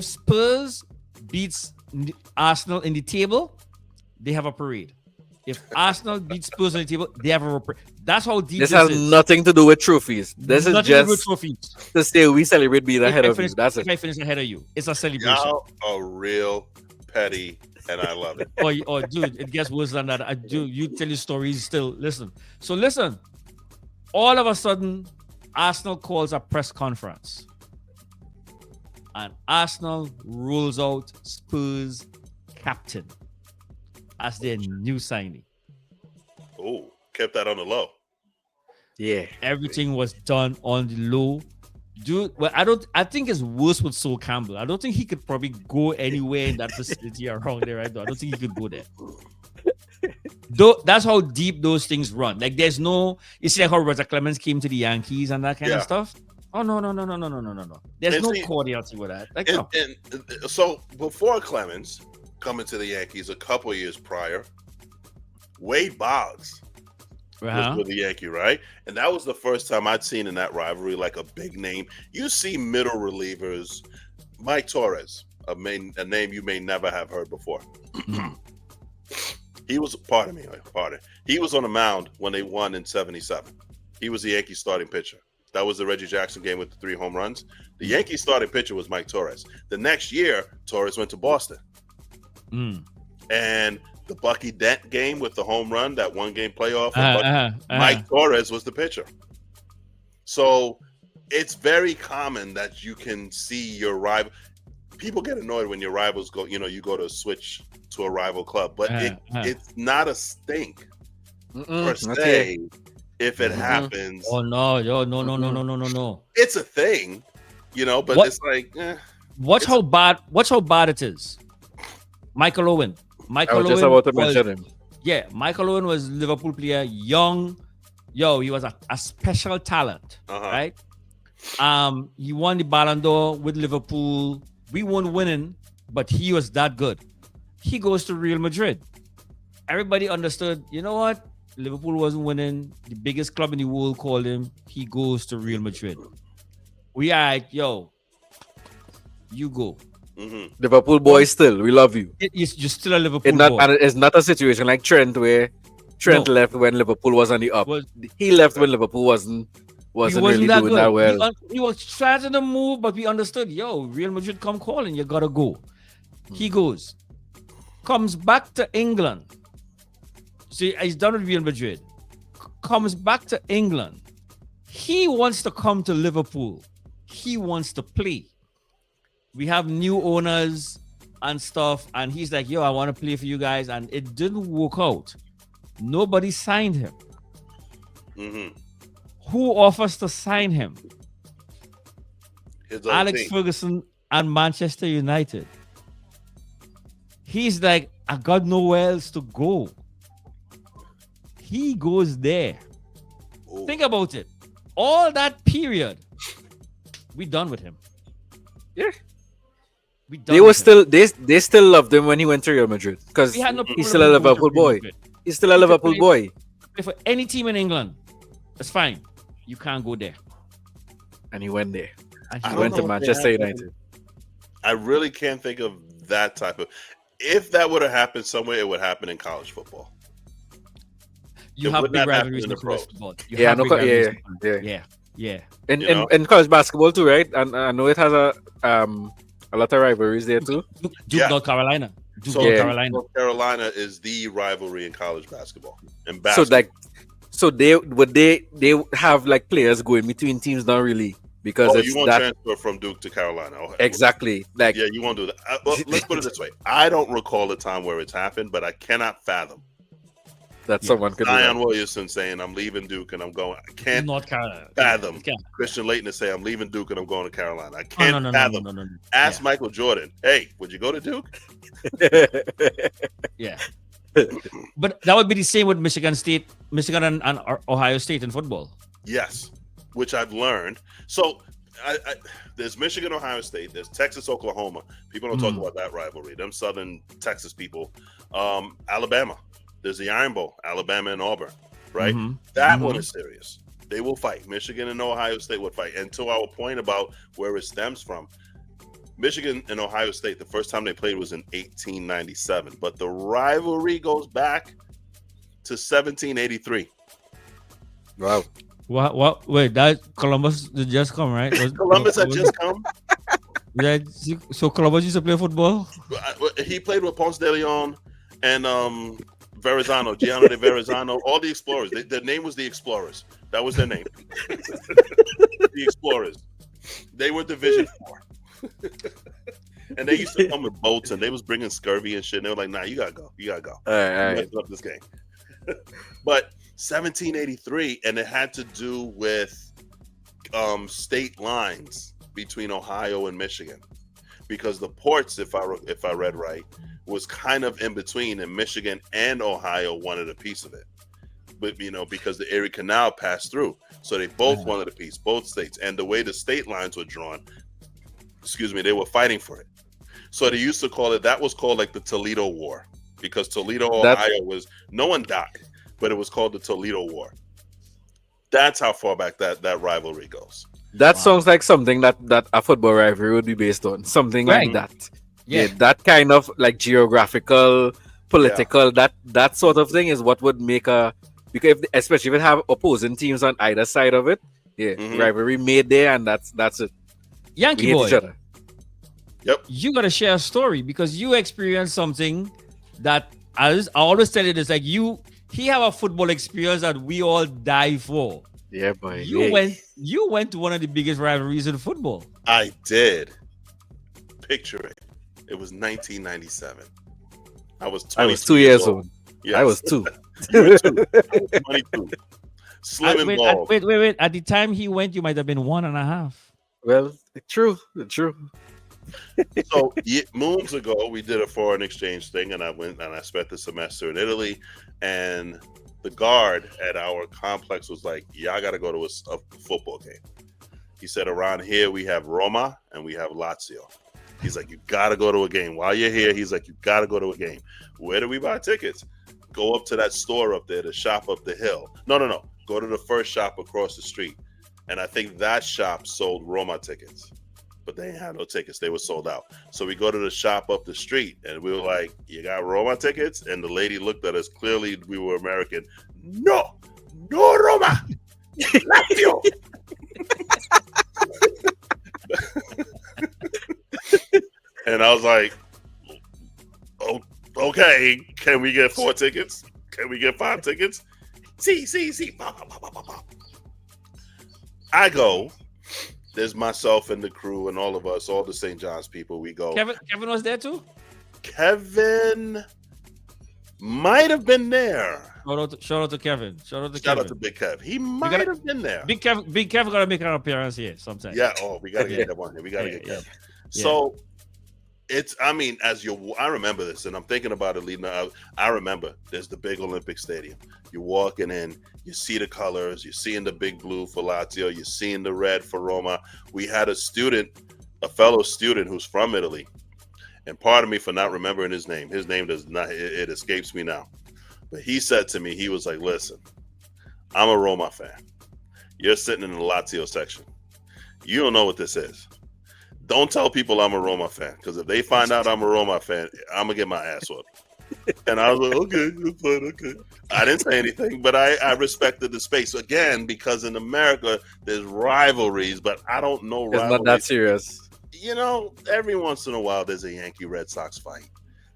Spurs beats Arsenal in the table, they have a parade. If Arsenal beats Spurs on the table, they have a parade. That's how deep This this has is. nothing to do with trophies. This is Nothing to do with just trophies. to say we celebrate being ahead of you. That's If it. I finish ahead of you, it's a celebration. Y'all are real petty, and I love it. Or dude, it gets worse than that. You tell your stories still. Listen. So listen. All of a sudden, Arsenal calls a press conference. And Arsenal rolls out Spurs captain as their new signing. Oh, kept that on the low. Yeah. Everything was done on the low. Dude, well, I think it's worse with Sol Campbell. I don't think he could probably go anywhere in that facility around there right now. I don't think he could go there. Though that's how deep those things run. Like there's no, you see like how Roger Clemens came to the Yankees and that kind of stuff. Oh no. There's And no see, cordiality with that. Like no. And so before Clemens coming to the Yankees a couple years prior, Wade Boggs was with the Yankee, right? And that was the first time I'd seen in that rivalry like a big name. You see middle relievers, Mike Torres, a name you may never have heard before. He was He was on the mound when they won in '77. He was the Yankees starting pitcher. That was the Reggie Jackson game with the 3 home runs. The Yankees starting pitcher was Mike Torres. The next year, Torres went to Boston. And the Bucky Dent game with the home run, that one game playoff, Mike Torres was the pitcher. So it's very common that you can see your rival. People get annoyed when your rivals go, you go to switch to a rival club, but it's not a stink per se if it happens. Oh no. It's a thing, but it's like, Watch how bad it is. Michael Owen. I was just about to mention him. Yeah, Michael Owen was Liverpool player, young. He was a special talent, right? He won the Ballon d'Or with Liverpool. We weren't winning, but he was that good. He goes to Real Madrid. Everybody understood, you know what? Liverpool wasn't winning. The biggest club in the world called him. He goes to Real Madrid. We are like, you go. Liverpool boy still. We love you. You're still a Liverpool boy. And it's not a situation like Trent where Trent left when Liverpool was on the up. He left when Liverpool wasn't really doing that well. He was trying to move, but we understood, Real Madrid come calling, you gotta go. He goes. Comes back to England. See, he's done with Real Madrid. Comes back to England. He wants to come to Liverpool. He wants to play. We have new owners and stuff, and he's like, I want to play for you guys, and it didn't work out. Nobody signed him. Who offers to sign him? Alex Ferguson and Manchester United. He's like, I got nowhere else to go. He goes there. Ooh. Think about it. All that period, we done with him. Yeah. They still loved him when he went to Real Madrid because he's still a Liverpool boy. He's still a Liverpool boy. Play for any team in England, that's fine. You can't go there. And he went there. And he went to Manchester United. I really can't think of that type of. If that would have happened somewhere, it would happen in college football. You have big rivalries in college football. Yeah. In college basketball too, right? And I know it has a lot of rivalries there too. Duke, North Carolina. North Carolina is the rivalry in college basketball and basketball. So they have like players going between teams, not really, because Oh, it's you won't that transfer from Duke to Carolina. Oh, exactly like yeah, you won't do that. Well, let's put it this way. I don't recall a time where it's happened, but I cannot fathom that Yeah. someone could do Zion that. Williamson saying, I'm leaving Duke and I'm going. I It's can't North Carolina. fathom It can't. Christian Leighton to say, I'm leaving Duke and I'm going to Carolina. I Oh, can't no, no, no, no, fathom. no, no, no. Ask Yeah. Michael Jordan, hey, would you go to Duke? Yeah. But that would be the same with Michigan and Ohio State in football. Yes, which I've learned. So there's Michigan, Ohio State. There's Texas, Oklahoma. People don't talk about that rivalry. Them Southern Texas people. Alabama. There's the Iron Bowl, Alabama and Auburn, right? Mhm. That Mhm. one is serious. They will fight. Michigan and Ohio State would fight. And to our point about where it stems from, Michigan and Ohio State, the first time they played was in 1897. But the rivalry goes back to 1783. Wow. What? Wait, that Columbus did just come, right? Columbus had just come. Yeah, so Columbus used to play football. He played with Ponce de Leon and Verrazano, Gianni de Verrazano, all the explorers. Their name was the Explorers. That was their name. The Explorers. They were Division 4. And they used to come with boats, and they was bringing scurvy and shit. And they were like, "Nah, you gotta go. You gotta go. All right. Messing up this game." But 1783, and it had to do with state lines between Ohio and Michigan, because the ports, if I read right, was kind of in between, and Michigan and Ohio wanted a piece of it. But because the Erie Canal passed through, so they both wanted a piece, both states. And the way the state lines were drawn, they were fighting for it. So they used to call it, that was called like the Toledo War, because Toledo, Ohio was, no one died, but it was called the Toledo War. That's how far back that rivalry goes. That sounds like something that a football rivalry would be based on. Something like that. Yeah. That kind of like geographical, political, that sort of thing is what would make because especially if it have opposing teams on either side of it, rivalry made there, and that's it. Yankee We hate boy, each other. Yep. you gotta share a story because you experienced something that I always tell you this. Like he have a football experience that we all die for. Yeah, boy. You went to one of the biggest rivalries in football. I did. Picture it. It was 1997. I was 2 years old. Yes. I was 2. You were 2. I was 22. Slim and bald. Wait. At the time he went, you might have been 1.5. Well, true. So moons ago, we did a foreign exchange thing, and I went and I spent the semester in Italy. And the guard at our complex was like, "Yeah, I got to go to a football game." He said, "Around here we have Roma and we have Lazio." He's like, "You got to go to a game while you're here." He's like, "You got to go to a game." Where do we buy tickets? Go up to that store up there, the shop up the hill. No. Go to the first shop across the street. And I think that shop sold Roma tickets, but they ain't had no tickets. They were sold out. So we go to the shop up the street, and we were like, "You got Roma tickets?" And the lady looked at us. Clearly, we were American. No Roma. Lazio. And I was like, "Oh, okay. Can we get 4 tickets? Can we get 5 tickets?" See. I go. There's myself and the crew and all of us, all the St. John's people. We go. Kevin was there too? Kevin might have been there. Shout out to Kevin. Shout Out to Big Kev. He might have been there. Big Kev gotta make an appearance here sometime. Yeah. Oh, we gotta get that one here. We gotta get Kev. Yeah. So I remember this, and I'm thinking about it leading out. I remember there's the big Olympic Stadium. You're walking in, you see the colors, you're seeing the big blue for Lazio, you're seeing the red for Roma. We had a fellow student who's from Italy, and pardon me for not remembering his name. His name does not, it escapes me now. But he said to me, he was like, "Listen, I'm a Roma fan. You're sitting in the Lazio section. You don't know what this is. Don't tell people I'm a Roma fan, because if they find out I'm a Roma fan, I'm gonna get my ass whooped." And I was like, "Okay, that's fine, okay." I didn't say anything, but I respected the space again, because in America there's rivalries, but I don't know It's rivalries. not that serious. Every once in a while there's a Yankee Red Sox fight.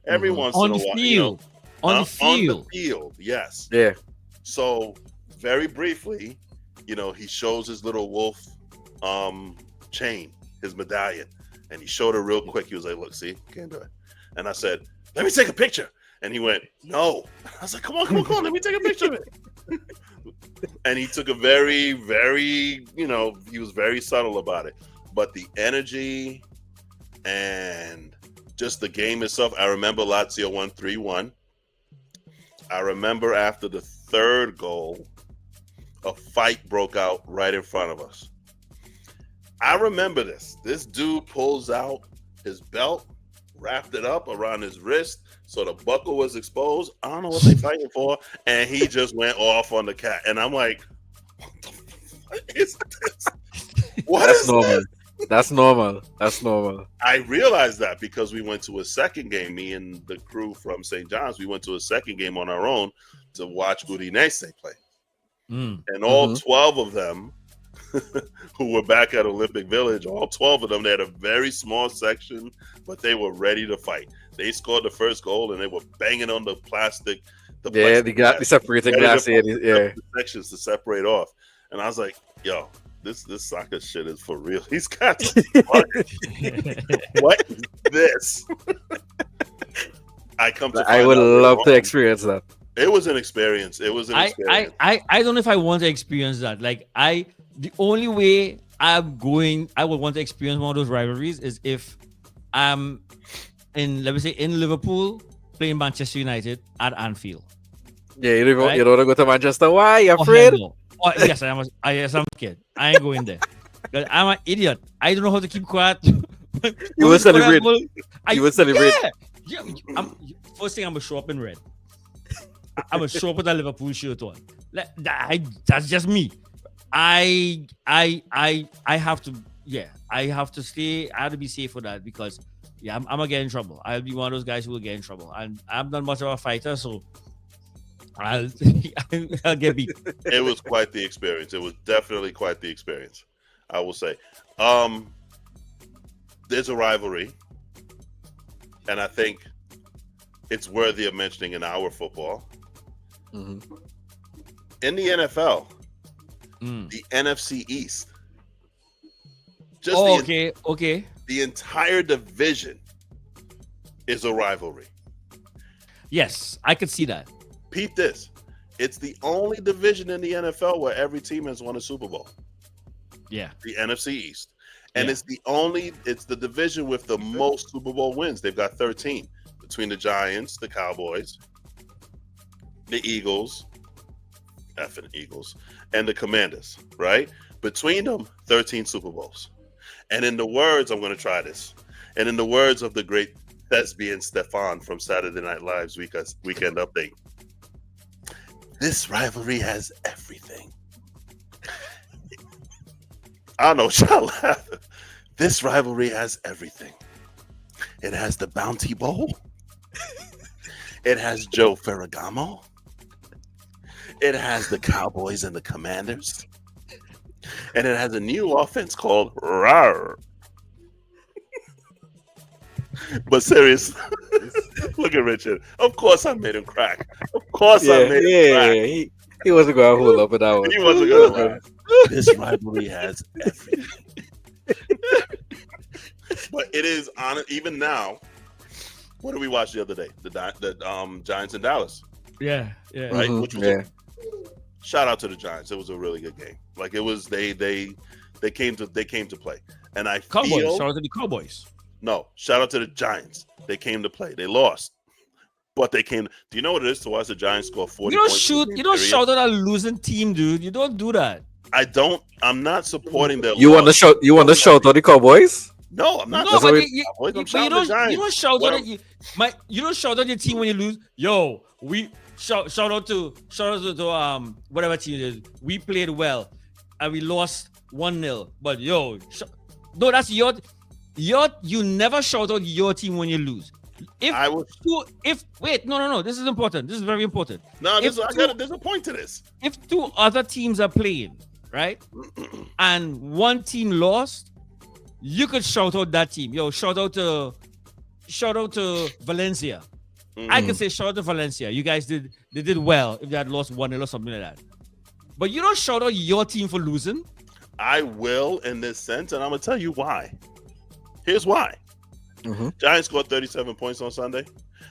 Every once On in the a while, field. On the field. On the field, yes. Yeah. So very briefly, he shows his little wolf chain, his medallion, and he showed it real quick. He was like, "Look, see, can't do it." And I said, "Let me take a picture." And he went, "No." I was like, "Come on, let me take a picture of it." And he took a very, very, he was very subtle about it. But the energy and just the game itself, I remember Lazio won 3-1. I remember after the third goal, a fight broke out right in front of us. I remember this. This dude pulls out his belt, wrapped it up around his wrist, so the buckle was exposed. I don't know what they fighting for, and he just went off on the cat. And I'm like, what the fuck is this? That's normal. That's normal. That's normal. I realized that because we went to a second game, me and the crew from St. John's, we went to a second game on our own to watch Udinese play. And all 12 of them who were back at Olympic Village, all 12 of them, they had a very small section, but they were ready to fight. They scored the first goal and they were banging on the plastic. They got the separating glass. Yeah, sections to separate off. And I was like, yo, this soccer shit is for real. These guys what is this? I would love to experience that. It was an experience. It was an experience. I don't know if I want to experience that. Like the only way I would want to experience one of those rivalries is if I'm in Liverpool playing Manchester United at Anfield. Yeah, you don't want to go to Manchester. Why? You afraid? Yes, I'm scared. I ain't going there. I'm an idiot. I don't know how to keep quiet. You will celebrate. You will celebrate. Yeah. First thing, I'm going to show up in red. I'm going to show up with a Liverpool shirt on. That's just me. I have to, I have to stay. I have to be safe for that because, I'm going to get in trouble. I'll be one of those guys who will get in trouble. And I'm not much of a fighter, so I'll get beat. It was quite the experience. It was definitely quite the experience, I will say. There's a rivalry, and I think it's worthy of mentioning in our football. In the NFL, the NFC East. The entire division is a rivalry. Yes, I could see that. Peep this. It's the only division in the NFL where every team has won a Super Bowl. Yeah. The NFC East. And it's the division with the most Super Bowl wins. They've got 13 between the Giants, the Cowboys, the Eagles, effing Eagles, and the Commanders, right? Between them, 13 Super Bowls. And in the words, I'm going to try this. And in the words of the great thespian Stefan from Saturday Night Live's Weekend Update, this rivalry has everything. I don't know what y'all laughing. This rivalry has everything. It has the Bounty Bowl. It has Joe Ferragamo. It has the Cowboys and the Commanders. And it has a new offense called RAR. But seriously, look at Richard. Of course I made him crack. Of course I made him crack. He wasn't going to hold up with that one. He wasn't going to laugh. This rivalry has everything. But it is on even now. What did we watch the other day? The Giants in Dallas. Yeah. Right? Which was shout out to the Giants. It was a really good game. Like it was they came to play. And I Cowboys. feel Shout out to the Cowboys. No, shout out to the Giants. They came to play. They lost. But they came. Do you know what it is to watch the Giants score 40 points? You don't shout out a losing team, dude. You don't do that. I'm not supporting their You want to shout out the Cowboys? No, I'm not. No, but you don't shout out your team when you lose. Yo, we shout out to whatever team it is. We played well and we lost 1-0. But yo, no, that's your you never shout out your team when you lose. No, this is important. This is very important. No, there's a point to this. If two other teams are playing, right, and one team lost, you could shout out that team. Yo, shout out to Valencia. I could say shout out to Valencia. You guys did well if they had lost 1-0 or something like that. But you don't shout out your team for losing. I will in this sense, and I'm gonna tell you why. Here's why. Giants scored 37 points on Sunday.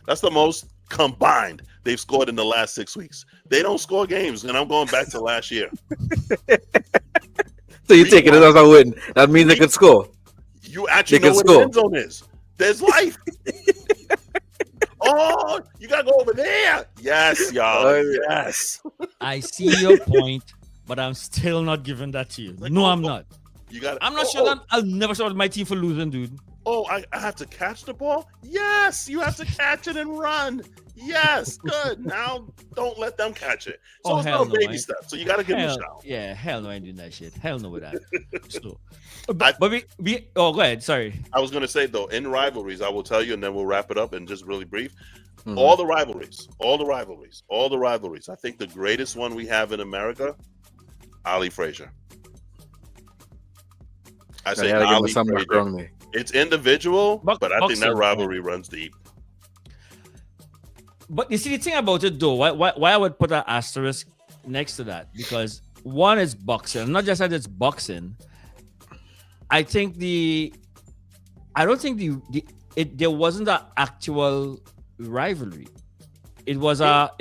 That's the most combined they've scored in the last 6 weeks. They don't score games, and I'm going back to last year. So you taking it as a win? That means they can score. You actually know what the end zone is. There's life. Oh, you gotta go over there. Yes, y'all. Yes. I see your point, but I'm still not giving that to you. No, I'm not. You got. I'm not sure that I'll never shout out my team for losing, dude. Oh, I have to catch the ball? Yes, you have to catch it and run. Yes, good. Now don't let them catch it. So it's no baby step. So you got to give them a shot. Yeah, hell no, I ain't doing that shit. Hell no with that. So, but we oh, go ahead. Sorry. I was going to say, though, in rivalries, I will tell you, and then we'll wrap it up and just really brief. All the rivalries. I think the greatest one we have in America, Ali Frazier. I say Ali Frazier. It's individual, but I think that rivalry runs deep. But you see, the thing about it, though, why I would put an asterisk next to that, because one is boxing. Not just that it's boxing. I don't think there wasn't an actual rivalry. It was a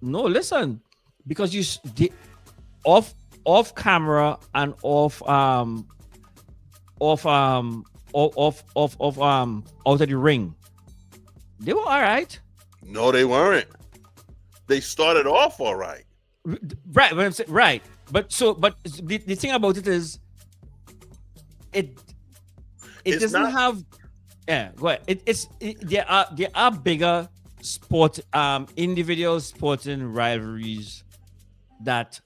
no. Listen, because off camera and off out of the ring, they were all right. No, they weren't. They started off all right. Right, but I'm saying, right. But the thing about it is, it doesn't have. Yeah, go ahead. There are bigger individual sporting rivalries that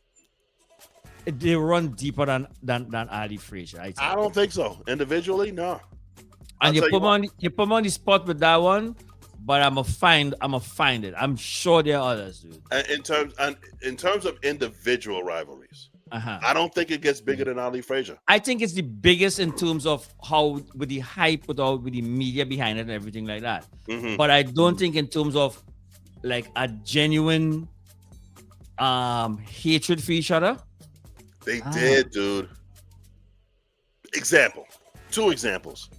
they run deeper than Ali Frazier. I don't think so. Individually, no. And you put me on the spot with that one, but I'm a find it. I'm sure there are others, dude. In terms of individual rivalries, I don't think it gets bigger than Ali Frazier. I think it's the biggest in terms of how with the hype, with the media behind it and everything like that. But I don't think in terms of like a genuine hatred for each other. They did, dude. Two examples.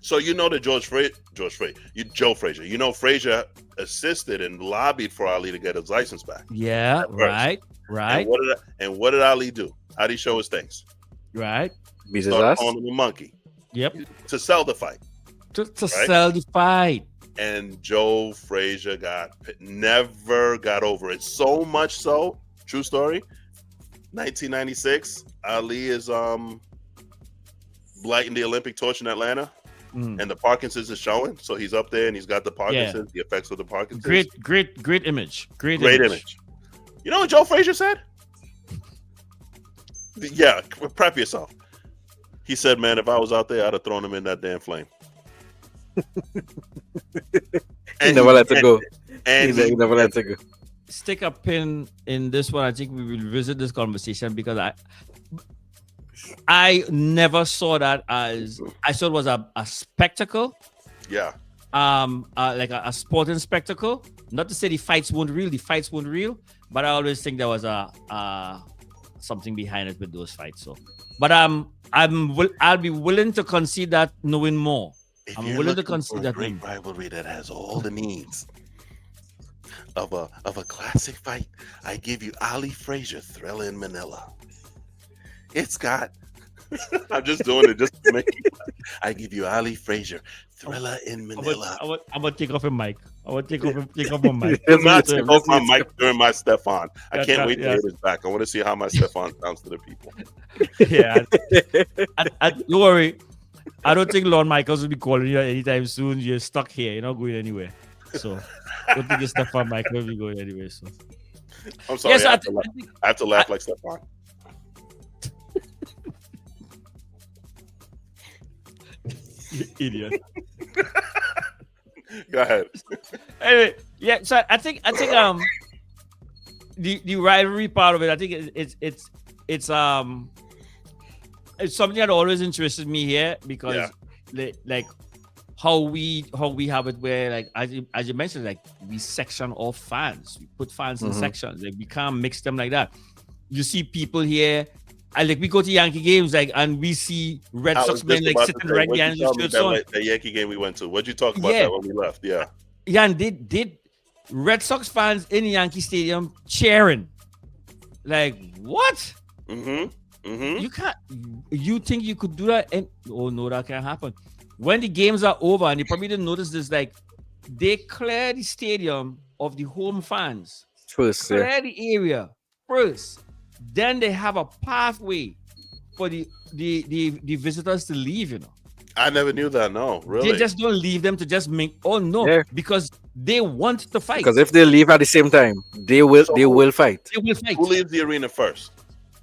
So you know that Joe Frazier. You know Frazier assisted and lobbied for Ali to get his license back. Yeah, right. And what did Ali do? How did he show his things? Right. Started calling him a monkey. Yep. To sell the fight. To sell the fight. And Joe Frazier never got over it. So much so, true story, 1996, Ali is lighting the Olympic torch in Atlanta. And the Parkinson's is showing, so he's up there and he's got the Parkinson's, the effects of the Parkinson's. Great image. Great image. You know what Joe Frazier said? Yeah, prep yourself. He said, "Man, if I was out there, I'd have thrown him in that damn flame." He never let it go. And he never let it go. Stick a pin in this one. I think we will revisit this conversation because I never saw that as I saw it was a spectacle. Yeah. Like a sporting spectacle. Not to say the fights weren't real, but I always think there was a something behind it with those fights. So, but I'll be willing to concede that knowing more. I'm willing to concede that great rivalry that has all the needs of a classic fight. I give you Ali Frazier, Thriller in Manila. It's got. I'm just doing it just to make you. I give you Ali Frazier, Thriller in Manila. I'm gonna take off a mic. I want to take off my mic. I'm not take off my mic during my Stefan. I can't wait to hear this back. I want to see how my Stefan sounds to the people. Yeah. Don't worry. I don't think Lord Michaels will be calling you anytime soon. You're stuck here. You're not going anywhere. So I don't think your Stefan Michael will be going anywhere. So I'm sorry. Yes, I have to laugh like Stefan. You idiot. Go ahead. Anyway, yeah. So I think the rivalry part of it. I think it's something that always interested me here because like how we have it where like as you mentioned, like we section off fans. We put fans in sections. Like we can't mix them like that. you see people here. I like we go to Yankee games and we see Red Sox men sitting right behind the shirts on. That Yankee game we went to. What'd you talk about that when we left? Yeah. Yeah, and did Red Sox fans in Yankee Stadium cheering. Like what? You can't. You think you could do that? And oh no, that can't happen. When the games are over, and you probably didn't notice this, like they clear the stadium of the home fans. First, clear the area first. Then they have a pathway for the visitors to leave. You know. I never knew that. No, really. They just don't leave them to just make. Oh no, because they want to fight. Because if they leave at the same time, they will fight. They will fight. Who leaves the arena first?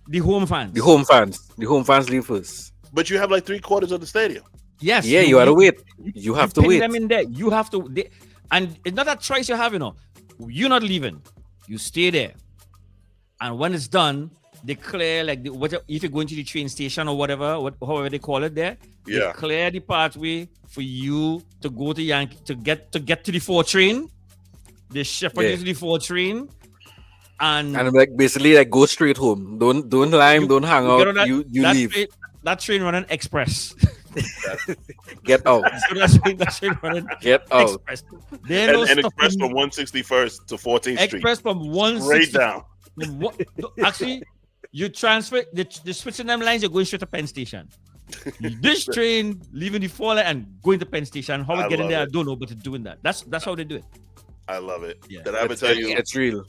The home fans. The home fans leave first. But you have like 3/4 of the stadium. Yes. Yeah, you have to wait. You have to wait. Them in there. You have to. And it's not a choice you have. You know, you're not leaving. You stay there. And when it's done, they clear if you're going to the train station or whatever, however they call it there. They clear the pathway for you to go to Yankee to get to the 4 train. They shepherd you to the 4 train. And like basically like go straight home. Don't climb, don't hang out. You leave. That train running express. Get out. So that train running get out. Express. And express from 161st to 14th Street. Express from 160 straight down. Actually, you transfer the switching them lines. You're going straight to Penn Station. This train leaving the 4 line and going to Penn Station. How we get in there, I don't know, but they're doing that. That's how they do it. I love it. Yeah. Did I ever tell you? It's real.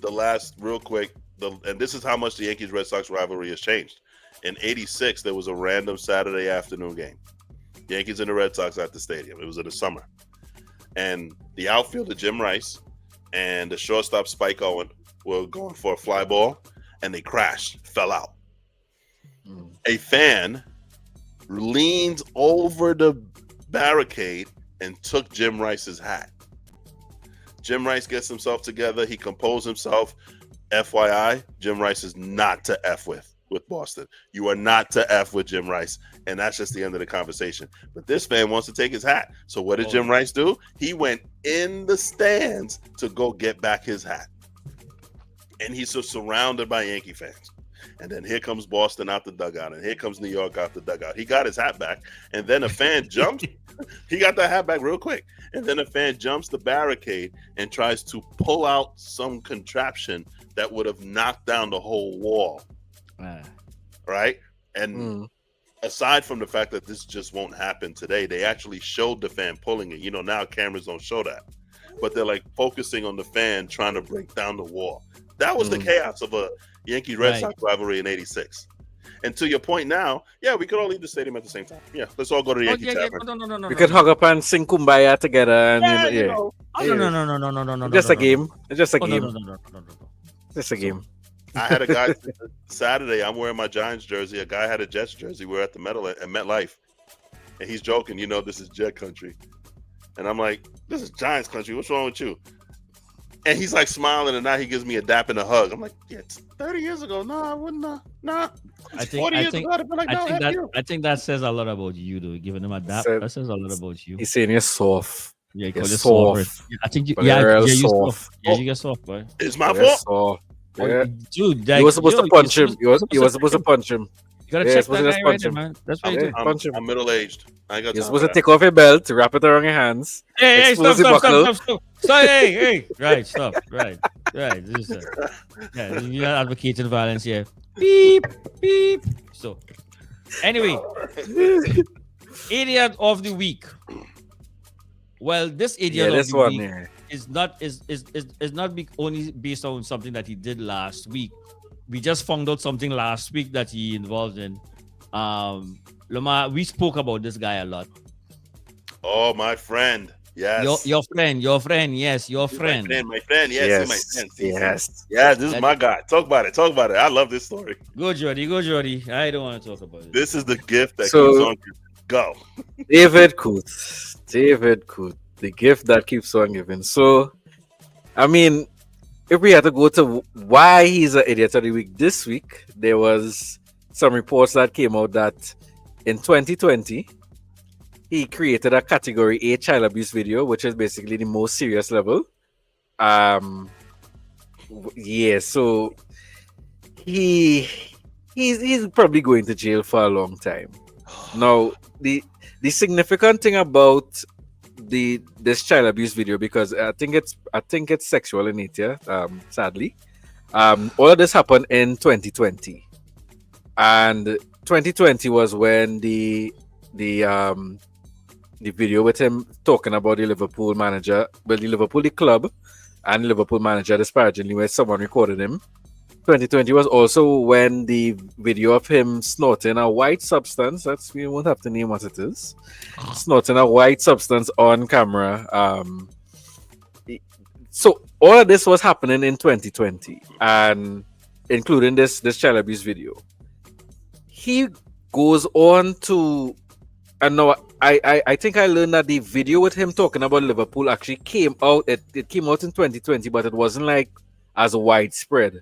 The last, real quick, and this is how much the Yankees-Red Sox rivalry has changed. In '86, there was a random Saturday afternoon game. Yankees and the Red Sox at the stadium. It was in the summer. And the outfielder, Jim Rice, and the shortstop, Spike Owen, were going for a fly ball, and they crashed, fell out. A fan leaned over the barricade and took Jim Rice's hat. Jim Rice gets himself together. He composed himself. FYI, Jim Rice is not to F with Boston. You are not to F with Jim Rice. And that's just the end of the conversation. But this fan wants to take his hat. So what did Jim Rice do? He went in the stands to go get back his hat. And he's so surrounded by Yankee fans. And then here comes Boston out the dugout. And here comes New York out the dugout. He got his hat back. And then a fan jumps. He got that hat back real quick. And then a fan jumps the barricade and tries to pull out some contraption that would have knocked down the whole wall. Right? And aside from the fact that this just won't happen today, they actually showed the fan pulling it. You know, now cameras don't show that. But they're like focusing on the fan trying to break down the wall. That was the chaos of a Yankee-Red Sox rivalry in '86. And to your point now, we could all leave the stadium at the same time. Yeah, let's all go to the Yankee Tavern. No. We could hug up and sing Kumbaya together. And No. It's just a game. It's just a game. No. Just a game. I had a guy Saturday. I'm wearing my Giants jersey. A guy had a Jets jersey. We're at the MetLife, and he's joking. You know, this is Jet country, and I'm like, this is Giants country. What's wrong with you? And he's like smiling, and now he gives me a dap and a hug. I'm like, it's 30 years ago. No, I wouldn't. Nah. I think that says a lot about you, though. Giving him a dap, that says a lot about you. He's saying you're soft. Yeah, you're soft. I think you. You're soft. Yeah, you get soft, boy. It's my fault. Yeah. Dude, you were supposed to punch him. You were supposed to punch him. You gotta check that guy right there, man. That's what you do. I'm middle-aged. I got. You're supposed to take off your belt, wrap it around your hands. Hey, stop. Hey, right, stop. Right. This is you're not advocating violence here. Beep. So, anyway, idiot of the week. Well, this idiot of the week is not only based on something that he did last week. We just found out something last week that he involved in. Lamar, we spoke about this guy a lot. Oh, my friend. Yes. Your friend. Yes, your friend. My friend. Yes, my friend. Yes. Yeah, this is my guy. Talk about it. I love this story. Go, Jody. I don't want to talk about it. This is the gift that keeps on giving. Go. David Coote. The gift that keeps on giving. So, I mean, if we had to go to why he's an idiot of the week this week, there was some reports that came out that in 2020, he created a category A child abuse video, which is basically the most serious level. So he he's probably going to jail for a long time. Now, the significant thing about this child abuse video, because I think it's sexual in nature, sadly. All of this happened in 2020, and 2020 was when the video with him talking about the Liverpool manager, the club, and the Liverpool manager disparagingly, where someone recorded him. 2020 was also when the video of him snorting a white substance, we won't have to name what it is, snorting a white substance on camera. So all of this was happening in 2020, and including this child abuse video. He goes on to, and now I think I learned that the video with him talking about Liverpool actually came out. It came out in 2020, but it wasn't like as widespread.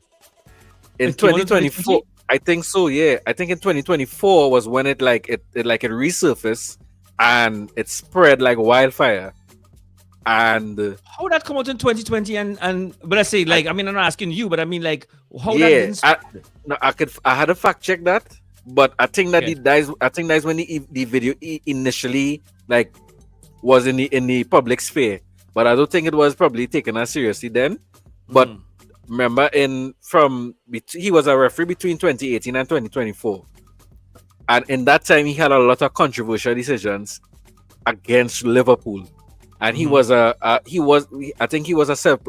In 2024, I think so. Yeah, I think in 2024 was when it resurfaced and it spread like wildfire. And how would that come out in 2020? And but I say, like, I mean, I'm not asking you, but I mean, like, how yeah, that didn't I had to fact check that, but I think that that's when the video initially like was in the public sphere, but I don't think it was probably taken as seriously then. But remember, he was a referee between 2018 and 2024, and in that time he had a lot of controversial decisions against Liverpool. And he was I think he was a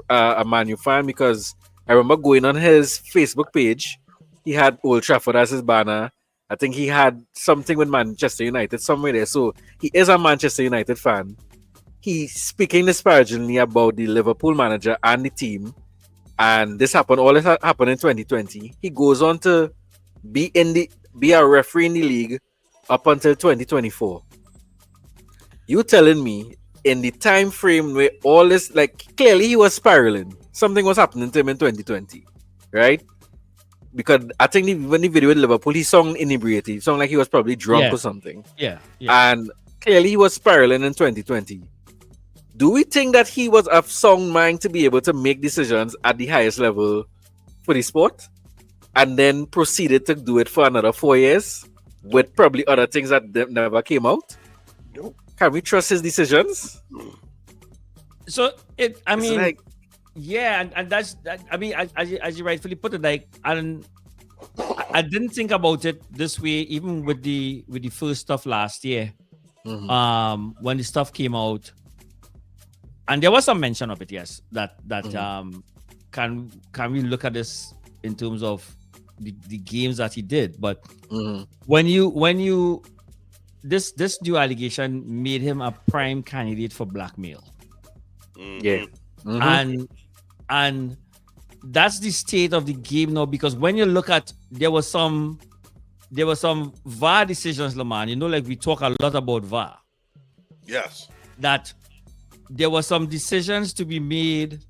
Man U fan, because I remember going on his Facebook page. He had Old Trafford as his banner. I think he had something with Manchester United somewhere there. So he is a Manchester United fan. He's speaking disparagingly about the Liverpool manager and the team. And this happened in 2020. He goes on to be a referee in the league up until 2024. You telling me, in the time frame where all this, like, clearly he was spiraling, something was happening to him in 2020, right? Because I think when the video with Liverpool, he sung inebriated. He sung like he was probably drunk or something. Yeah. And clearly he was spiraling in 2020. Do we think that he was of sound mind to be able to make decisions at the highest level for the sport, and then proceeded to do it for another 4 years with probably other things that never came out? Nope. Can we trust his decisions? So I mean, like, yeah, and that's that. I mean, as you rightfully put it, like, and I didn't think about it this way, even with the first stuff last year, when the stuff came out, and there was some mention of it. Yes, that can we look at this in terms of the games that he did, but when you this new allegation made him a prime candidate for blackmail. Yeah. And that's the state of the game now, because when you look at, there were some VAR decisions, Lamar, like we talk a lot about VAR. Yes. That there were some decisions to be made.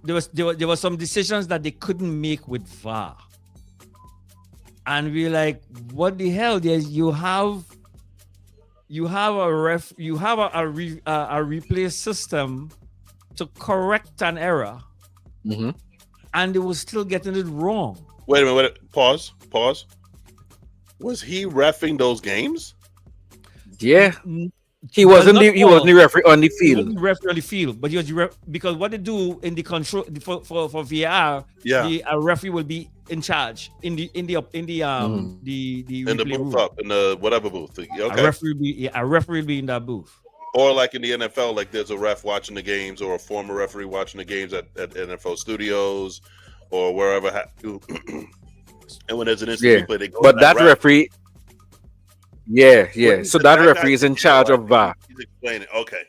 There were some decisions that they couldn't make with VAR. And we're like, what the hell? You have a replay system to correct an error, and they were still getting it wrong. Wait a minute. Pause. Was he reffing those games? Yeah. He wasn't the referee on the field. He wasn't referee on the field, but he was because what they do in the control for VAR, a referee will be in charge in the booth room. up in the whatever booth. Okay. A referee will be in that booth. Or like in the NFL, like there's a ref watching the games, or a former referee watching the games at NFL studios or wherever. And when there's an instant replay, they go. But that referee. Yeah. So that referee is in charge of VAR. He's explaining. Okay.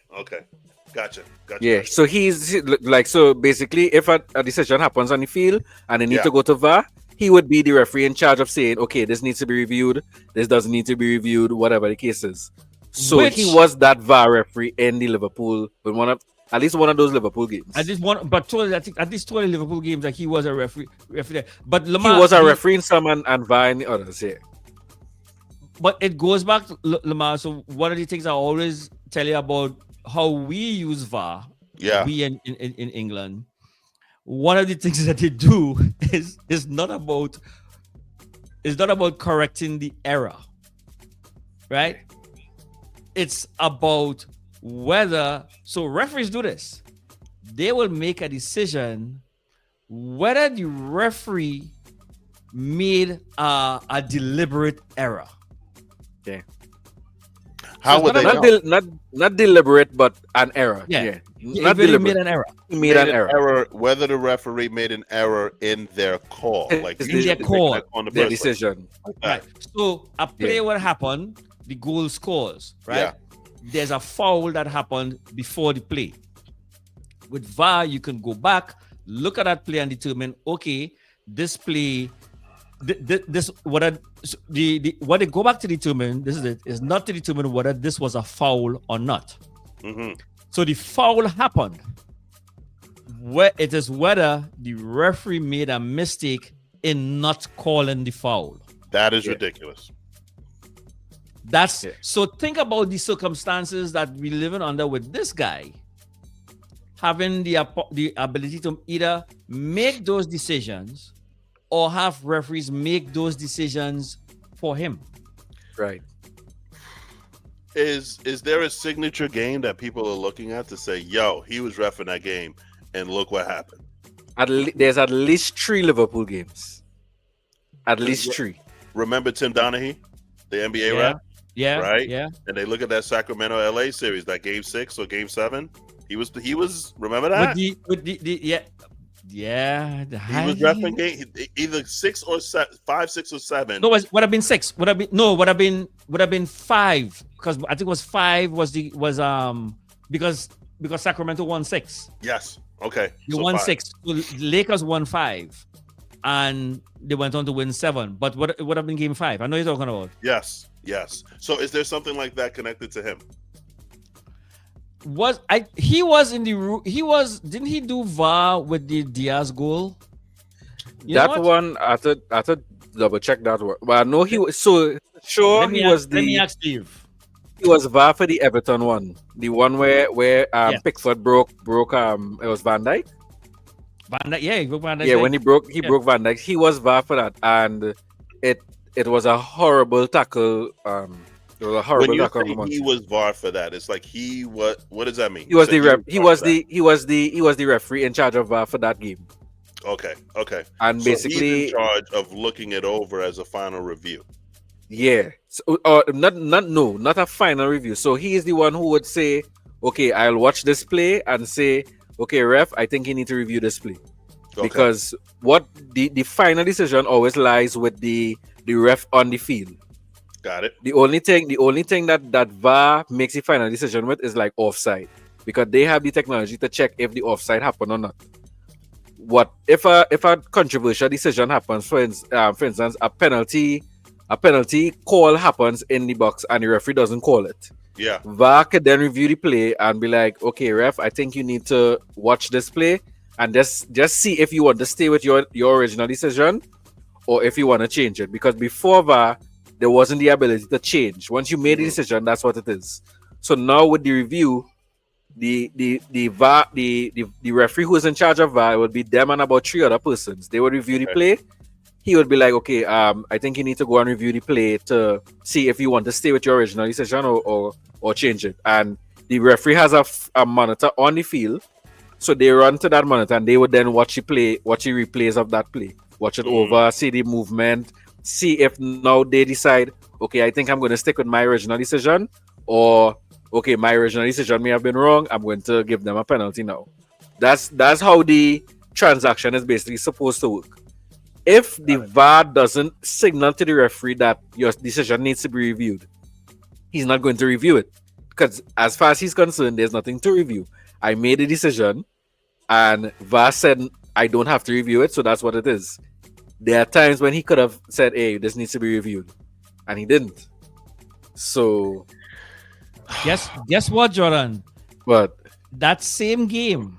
Gotcha. Yeah. So he's like, so basically, if a decision happens on the field and they need to go to VAR, he would be the referee in charge of saying, okay, this needs to be reviewed, this doesn't need to be reviewed, whatever the case is. So he was that VAR referee in the Liverpool, at least one of those Liverpool games. I think at least 20 Liverpool games, like he was a referee. But Lamar, he was a referee in some and VAR in the others. Yeah. But it goes back to Lamar. So one of the things I always tell you about how we use VAR, we in England, one of the things that they do is not about correcting the error, right? It's about whether, so referees do this. They will make a decision whether the referee made a deliberate error. Yeah. How So would they it's know? not deliberate, but an error. Yeah. Not If he made deliberate. an error. He made an error. Whether the referee made an error in their call, like It's In their call. on the Their first place. decision. Like Right. that. So a play will happen, the goal scores, right? Yeah. There's a foul that happened before the play. With VAR, you can go back, look at that play and determine, okay, this play, this what they go back to determine, this is it, is not to determine whether this was a foul or not. Mm-hmm. So the foul happened. Where it is whether the referee made a mistake in not calling the foul. That is ridiculous. That's so think about the circumstances that we living under with this guy having the ability to either make those decisions or have referees make those decisions for him. Right. Is there a signature game that people are looking at to say, yo, he was ref in that game and look what happened? There's at least 3 Liverpool games. At least 3. Remember Tim Donaghy, the NBA ref? Yeah, right? Yeah. And they look at that Sacramento LA series, that game 6 or game 7. He was remember that? With the yeah. He was reffing game either 6 or 5, 6 or 7. No, would have been 6. Would have been 5 because I think it was 5 because Sacramento won 6. Yes. Okay. They won 6. So the Lakers won 5, and they went on to win 7. But it would have been game 5. I know you're talking about. Yes. So is there something like that connected to him? Didn't he do VAR with the Diaz goal? That one I thought double check that one. But I know he was so sure Let me ask Steve. He was VAR for the Everton one. The one where Pickford broke it was Van Dijk. Van Dijk, yeah, he broke Van Dijk. Yeah, when he broke Van Dijk, he was VAR for that, and it was a horrible tackle. It was a horrible when you tackle. say he was VAR for that, it's like what does that mean? He was the referee in charge of VAR for that game. Okay. And so basically he's in charge of looking it over as a final review. Yeah. So, not a final review. So he is the one who would say, okay, I'll watch this play and say, okay, ref, I think you need to review this play. Okay. Because what the final decision always lies with the ref on the field. Got it. The only thing that VAR makes the final decision with is like offside, because they have the technology to check if the offside happened or not. What if a controversial decision happens? For instance, a penalty call happens in the box and the referee doesn't call it. Yeah. VAR could then review the play and be like, okay, ref, I think you need to watch this play and just see if you want to stay with your original decision or if you want to change it. Because before VAR, there wasn't the ability to change. Once you made a decision, that's what it is. So now with the review, the VAR, the referee who is in charge of VAR would be them and about 3 other persons. They would review the play. He would be like, okay, I think you need to go and review the play to see if you want to stay with your original decision or change it. And the referee has a monitor on the field, so they run to that monitor and they would then watch the replays of that play, watch it over, see the movement, see if now they decide, okay, I think I'm going to stick with my original decision, or okay, my original decision may have been wrong, I'm going to give them a penalty now. That's how the transaction is basically supposed to work. If the VAR doesn't signal to the referee that your decision needs to be reviewed, he's not going to review it. Because as far as he's concerned, there's nothing to review. I made a decision and VAR said I don't have to review it, so that's what it is. There are times when he could have said, hey, this needs to be reviewed. And he didn't. So Guess what, Jordan? What? That same game.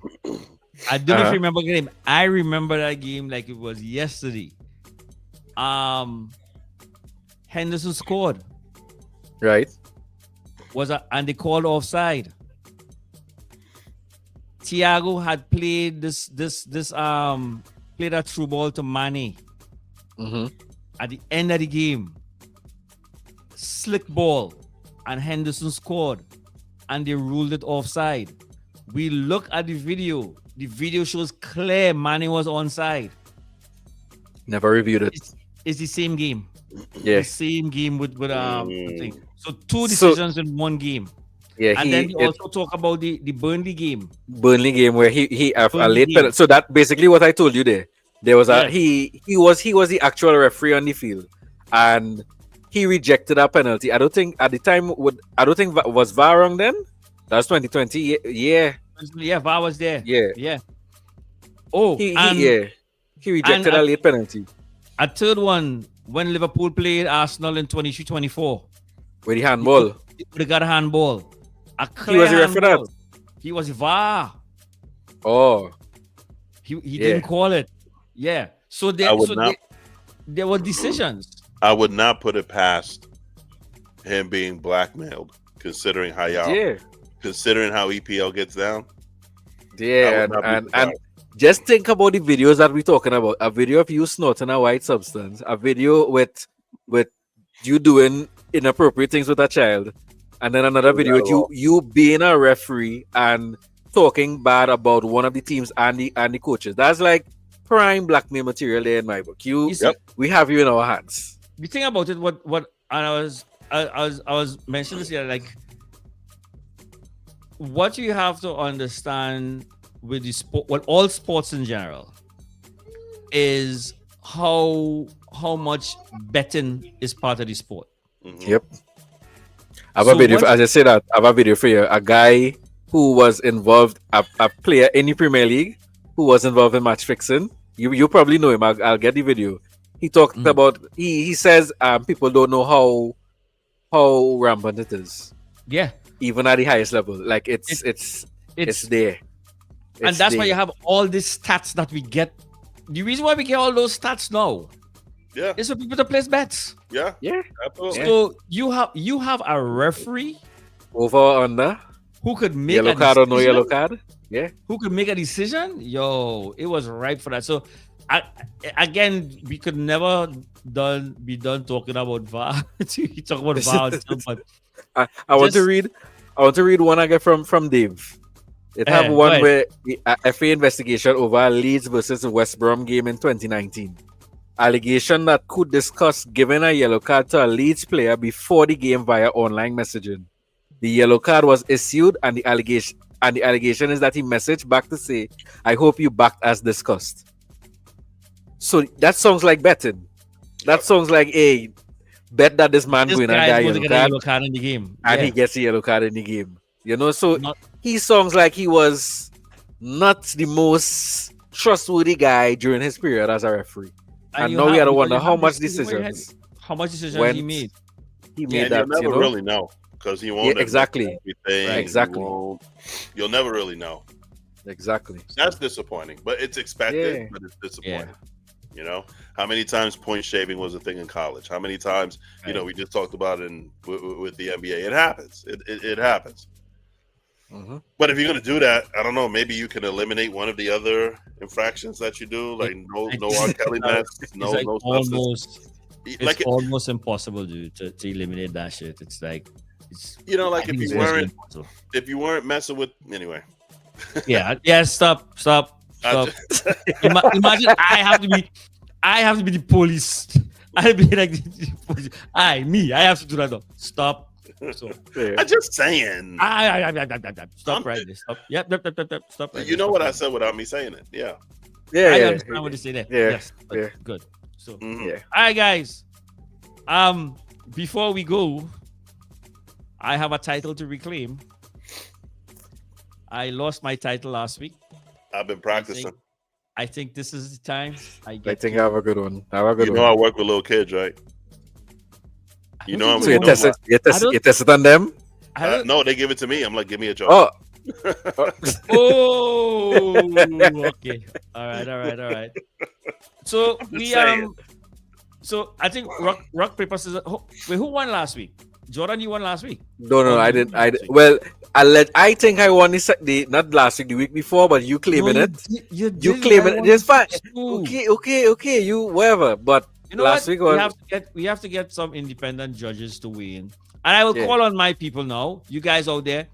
I don't know if you remember the game. I remember that game like it was yesterday. Henderson scored. Right. And they called offside. Thiago had played this played a through ball to Mane Mm-hmm. at the end of the game. Slick ball, and Henderson scored, and they ruled it offside. We look at the video. The video shows clear Mane was onside. Never reviewed it. It's the same game. Yeah. The same game with thing. So two So- decisions in one game. Yeah, And then they also talk about the Burnley game. Burnley game where he have a Burnley late game. penalty. So that basically what I told you there. There was a Yeah. he was the actual referee on the field, and he rejected a penalty. I don't think at the time was VAR wrong then. That was 2020. Yeah, Yeah, VAR was there. yeah. Yeah. Oh, He and rejected a late penalty a third one when Liverpool played Arsenal in 23-24. with the handball. They got a handball. A He clear was the referee that. handball. He was VAR. Oh, He Yeah. didn't call it. Yeah. So there, I would not. there were decisions. I would not put it past him being blackmailed, considering how considering how EPL gets down. yeah, would not be and surprised. just think about the videos that we're talking about. A video of you snorting a white substance. A video with you doing inappropriate things with a child, and then another video with you being a referee and talking bad about one of the teams and the coaches. That's like prime blackmail material there in my book. You see, We have you in our hands. the thing about it, what and I was mentioning this here, like what you have to understand with the sport, well, all sports in general, is how much betting is part of the sport. Mhm. Yep. I have So a video. what- As I say that, I have a video for you. A guy who was involved, a player in the Premier League who was involved in match fixing. You probably know him. I'll get the video. He talked about. He says people don't know how rampant it is, Yeah, even at the highest level. Like it's there. and It's that's why there. you have all these stats that we get. The reason why we get all those stats now Yeah, is for people to place bets. yeah, Yeah. absolutely. So you have a referee Over or under. who could make Yellow a card or no decision, yellow card. Yeah. who could make a decision. Yo, it was ripe for that. So again, we could never be done talking about VAR. You talk about VAR, and stuff, but I want to Just- read. I want to read one I get from Dave. It have Go one ahead. where the FA investigation over Leeds versus West Brom game in 2019. Allegation that could discuss giving a yellow card to a Leeds player before the game via online messaging. The yellow card was issued, and the allegation is that he messaged back to say, "I hope you backed as discussed." So that sounds like betting. That sounds like a bet that this man this going and guy get a is going to yellow get a card, yellow card in the game. and Yeah. he gets a yellow card in the game. You know, so Not- he sounds like he was not the most trustworthy guy during his period as a referee. And you now we have- gotta because wonder you how have much this thing where you had- decisions how much decisions he went- made. he Yeah, made And that, you'll never you know? really know because he won't. admit exactly. to everything. Right, He exactly. won't- You'll never really know. Exactly. That's disappointing, but it's expected. Yeah. But it's disappointing. You know, how many times point shaving was a thing in college? How many times, you know, we just talked about with the NBA. It happens. It happens. Mhm. But if you're gonna do that, I don't know. Maybe you can eliminate one of the other infractions that you do, like no R. Kelly mess, no It's like no substance. almost, it's Like almost impossible, dude, to eliminate that shit. It's like, it's, you know, like I think if it's you almost weren't impossible. messing with anyway. Yeah, stop. I Imagine I have to be the police. I'd be like the police. I have to do that. Though. Stop. So Yeah. I'm just saying. stop right there. Stop. Yep. Stop right You there. know what I said without me saying it. Yeah. Yeah, I yeah, understand what you say there. Yeah, Yes. but yeah. Good. So, Mhm. yeah. all right, guys. Before we go, I have a title to reclaim. I lost my title last week. I've been practicing. I think this is the time. I I get. think I have a good one. I have a good You one. know I work with little kids, right? You know I'm So you know test it, what? you test it on them? I don't- No, they give it to me. I'm like, give me a job. Oh, Oh, okay. All right. So just we saying. so I think rock paper scissors. Wait, who won last week? Jordan, you won last week. no, Oh, I you didn't. won last week. Well, I think I won not last week, the week before, but you claiming it. You You claiming it. It's fine. Okay. You whatever. But You know last what? week was We have to get some independent judges to weigh in. And I will call on my people now. You guys out there,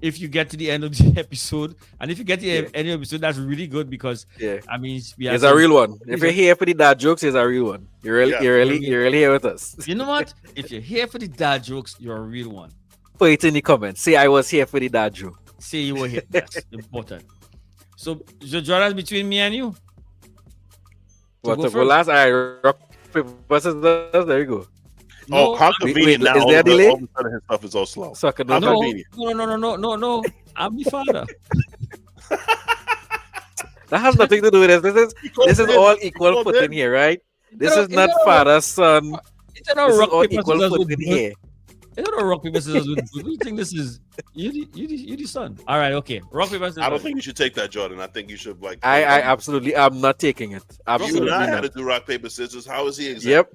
if you get to the end of the episode, and if you get to the end of the episode, that's really good because I mean it's a real one. If you're here for the dad jokes, it's a real one. You're really here with us. You know what? If you're here for the dad jokes, you're a real one. Put it in the comments. Say I was here for the dad joke. Say you were here. That's important. So Jordan, between me and you. What to go last? I rock paper scissors. There you go. No, how convenient now. Is there a delay? All of a sudden his stuff is all slow. No. I'm the father. That has nothing to do with this. This is all equal footing here, right? This is not father, son. It's not all equal footing here. It's not rock, paper, scissors. What do you think this is? You the son. All right, okay. Rock, paper, scissors. I don't think you should take that, Jordan. I think you should I absolutely am not taking it. Absolutely you and I not. had to do rock, paper, scissors. How is he exempt? Yep.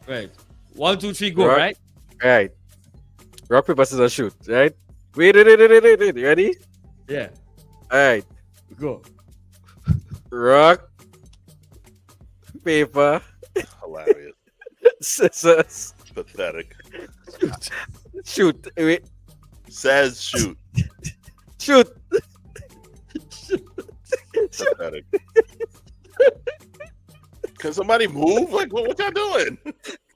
Right. 1, 2, 3, go, right? Right. Rock, paper, scissors, shoot, right? Wait. Ready? Yeah. All right. Go. Rock, paper, hilarious. Scissors. Pathetic. Shoot. Wait. Says shoot. Shoot. Pathetic. Can somebody move? Like, what y'all doing?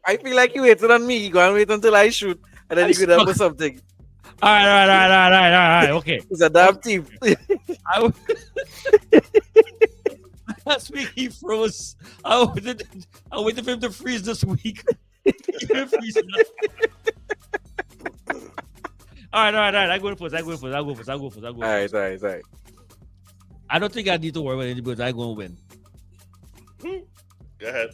I feel like you waited on me. You go and wait until I shoot, and then you could help with something. All right. Okay. It's a damn team. Last week he froze. I waited for him to freeze this week. All right. I go first. All right. I don't think I need to worry about anything because I'm going to win. Go ahead.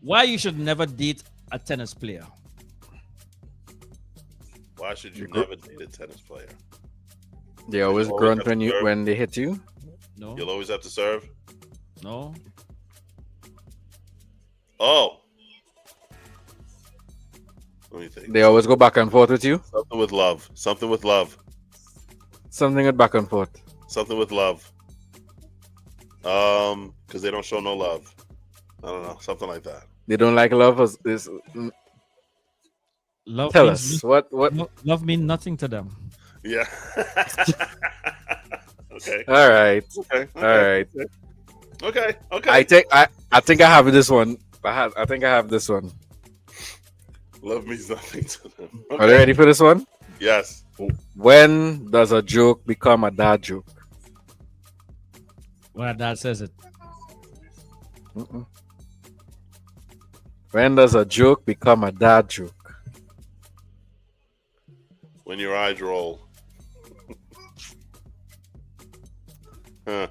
Why you should never date a tennis player? Why should you never date a tennis player? They always grunt when they hit you. No. You'll always have to serve. No. Oh. What do you think? They always go back and forth with you. Something with love. Something with love. Something with back and forth. Something with love. Because they don't show no love. I don't know. Something like that. They don't like love. Love Tell us what. Love means nothing to them. Yeah. Okay. All right. Okay. All right. Okay. I think I have this one. I think I have this one. Love means nothing to them. Okay. Are you ready for this one? Yes. When does a joke become a dad joke? When a dad says it. When does a joke become a dad joke? When your eyes roll. Huh.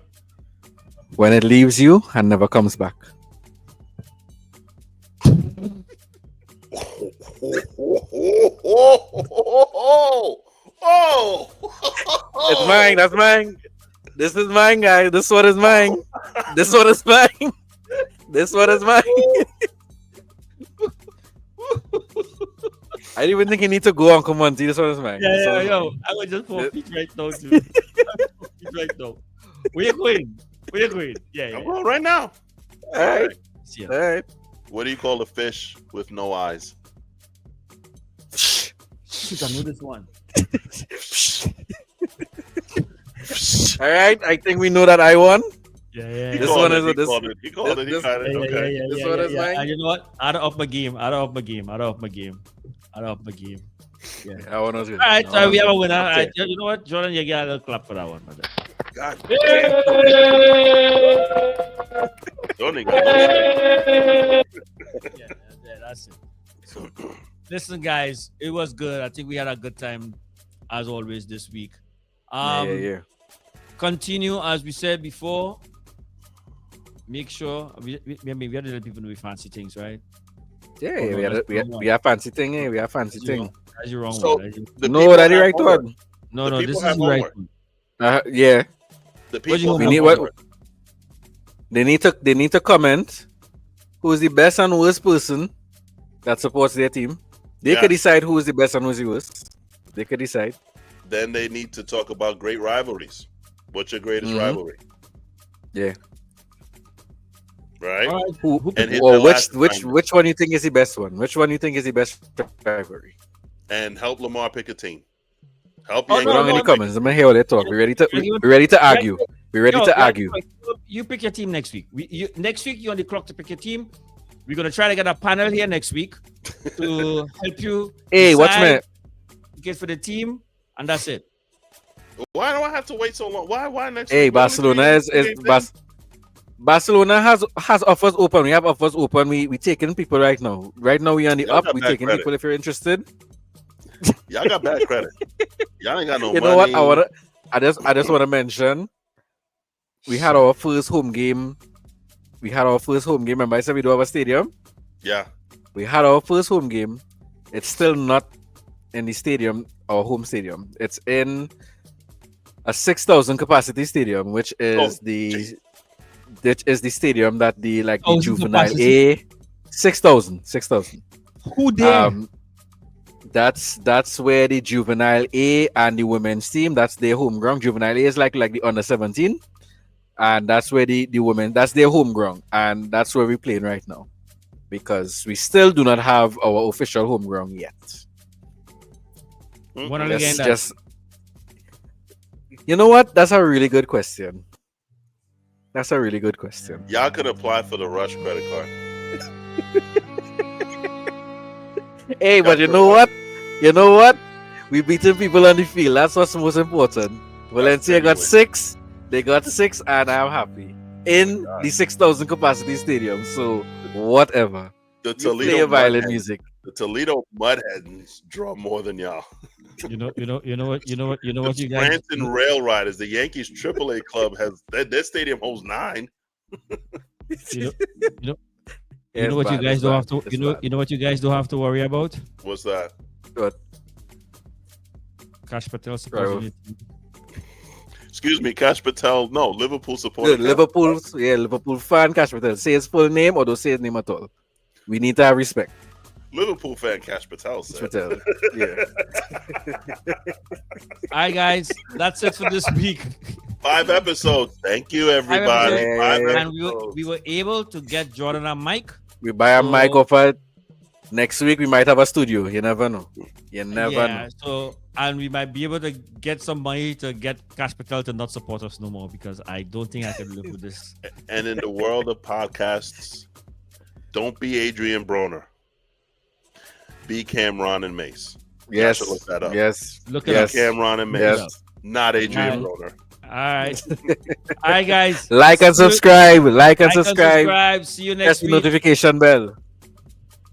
When it leaves you and never comes back. It's mine. That's mine. This is mine, guys. This one is mine. This one is mine. This one is mine. I didn't even think you need to go on. Come on, see, this one is mine. Yo. I would just forfeit right now, dude. Right now. Where you going? Yeah. I'm going right now. All right. See ya. All right. What do you call a fish with no eyes? I know this one. All right. I think we know that I won. Yeah. He This called one it, is he this. called it. He called it. He got it. Okay. This one is mine. And you know what? I'd up my game. Yeah. That one was good. All right, so we have a winner. All right, you know what, Jordan, you get a little clap for that one, brother. God. Yeah, that's it. So, listen, guys, it was good. I think we had a good time as always this week. Yeah. Continue as we said before. Make sure we have to let people know we fancy things, right? Yeah, we have fancy thing. We have fancy thing. That's your wrong So, one. Right? No, that's the right one. No, the this people is the have right homework. one. Yeah. The What do you people want? We need what? They need to comment who's the best and worst person that supports their team. They could decide who's the best and who's the worst. They could decide. Then they need to talk about great rivalries. What's your greatest rivalry? Yeah. Right? Which one you think is the best one? Which one you think is the best rivalry? And help Lamar pick a team. Help Put down in the comments. I'm gonna hear what they talk. We're ready to argue. We're ready to argue. You pick your team next week. Next week you're on the clock to pick your team. We're gonna try to get a panel here next week to help you. Hey, what's my get for the team, and that's it. Why do I have to wait so long? Why next Hey, week? Barcelona has offers open. We have offers open. We taking people right now. Right now we on the up. We taking people if you're interested. Y'all got bad credit. Y'all ain't got no money. You know what? I just want to mention. We had our first home game. Remember I said we do have a stadium? Yeah. We had our first home game. It's still not in the stadium, our home stadium. It's in a 6,000 capacity stadium, which is the stadium that the juvenile A 6,000. Who there? That's where the juvenile A and the women's team, that's their home ground. Juvenile A is like the under 17. And that's where the women, that's their home ground. And that's where we're playing right now. Because we still do not have our official home ground yet. When are we getting that? You know what? That's a really good question. Y'all could apply for the Rush credit card. Hey, but you know what? We beating people on the field. That's what's most important. Valencia got 6. They got 6, and I'm happy. In the 6,000 capacity stadium. So whatever. The Toledo Mudheads draw more than y'all. You know what you guys. Branson Rail Riders, the Yankees AAA club has their stadium holds 9. You know what you guys don't have to. You know what you guys don't have to worry about. What's that? What? Cash Patel supporting it. Excuse me, Cash Patel. No, Liverpool supporter. Liverpool fan Cash Patel. Say his full name or don't say his name at all. We need to have respect. Liverpool fan Cash Patel said. Yeah. All right, guys, that's it for this week. 5 episodes. Thank you, everybody. And we were able to get Jordan a mic. We buy a mic offer. Next week we might have a studio. You never know. So and we might be able to get some money to get Cash Patel to not support us no more, because I don't think I can live with this. And in the world of podcasts, don't be Adrian Broner. Be Cameron and Mace. Yes. Look that up. Yes. Look at Cameron and Mace. Not Adrian Broner. All right. All right, guys. Like and subscribe. See you next Press week. the notification bell.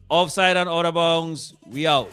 Offside and Out of Bounds. We out.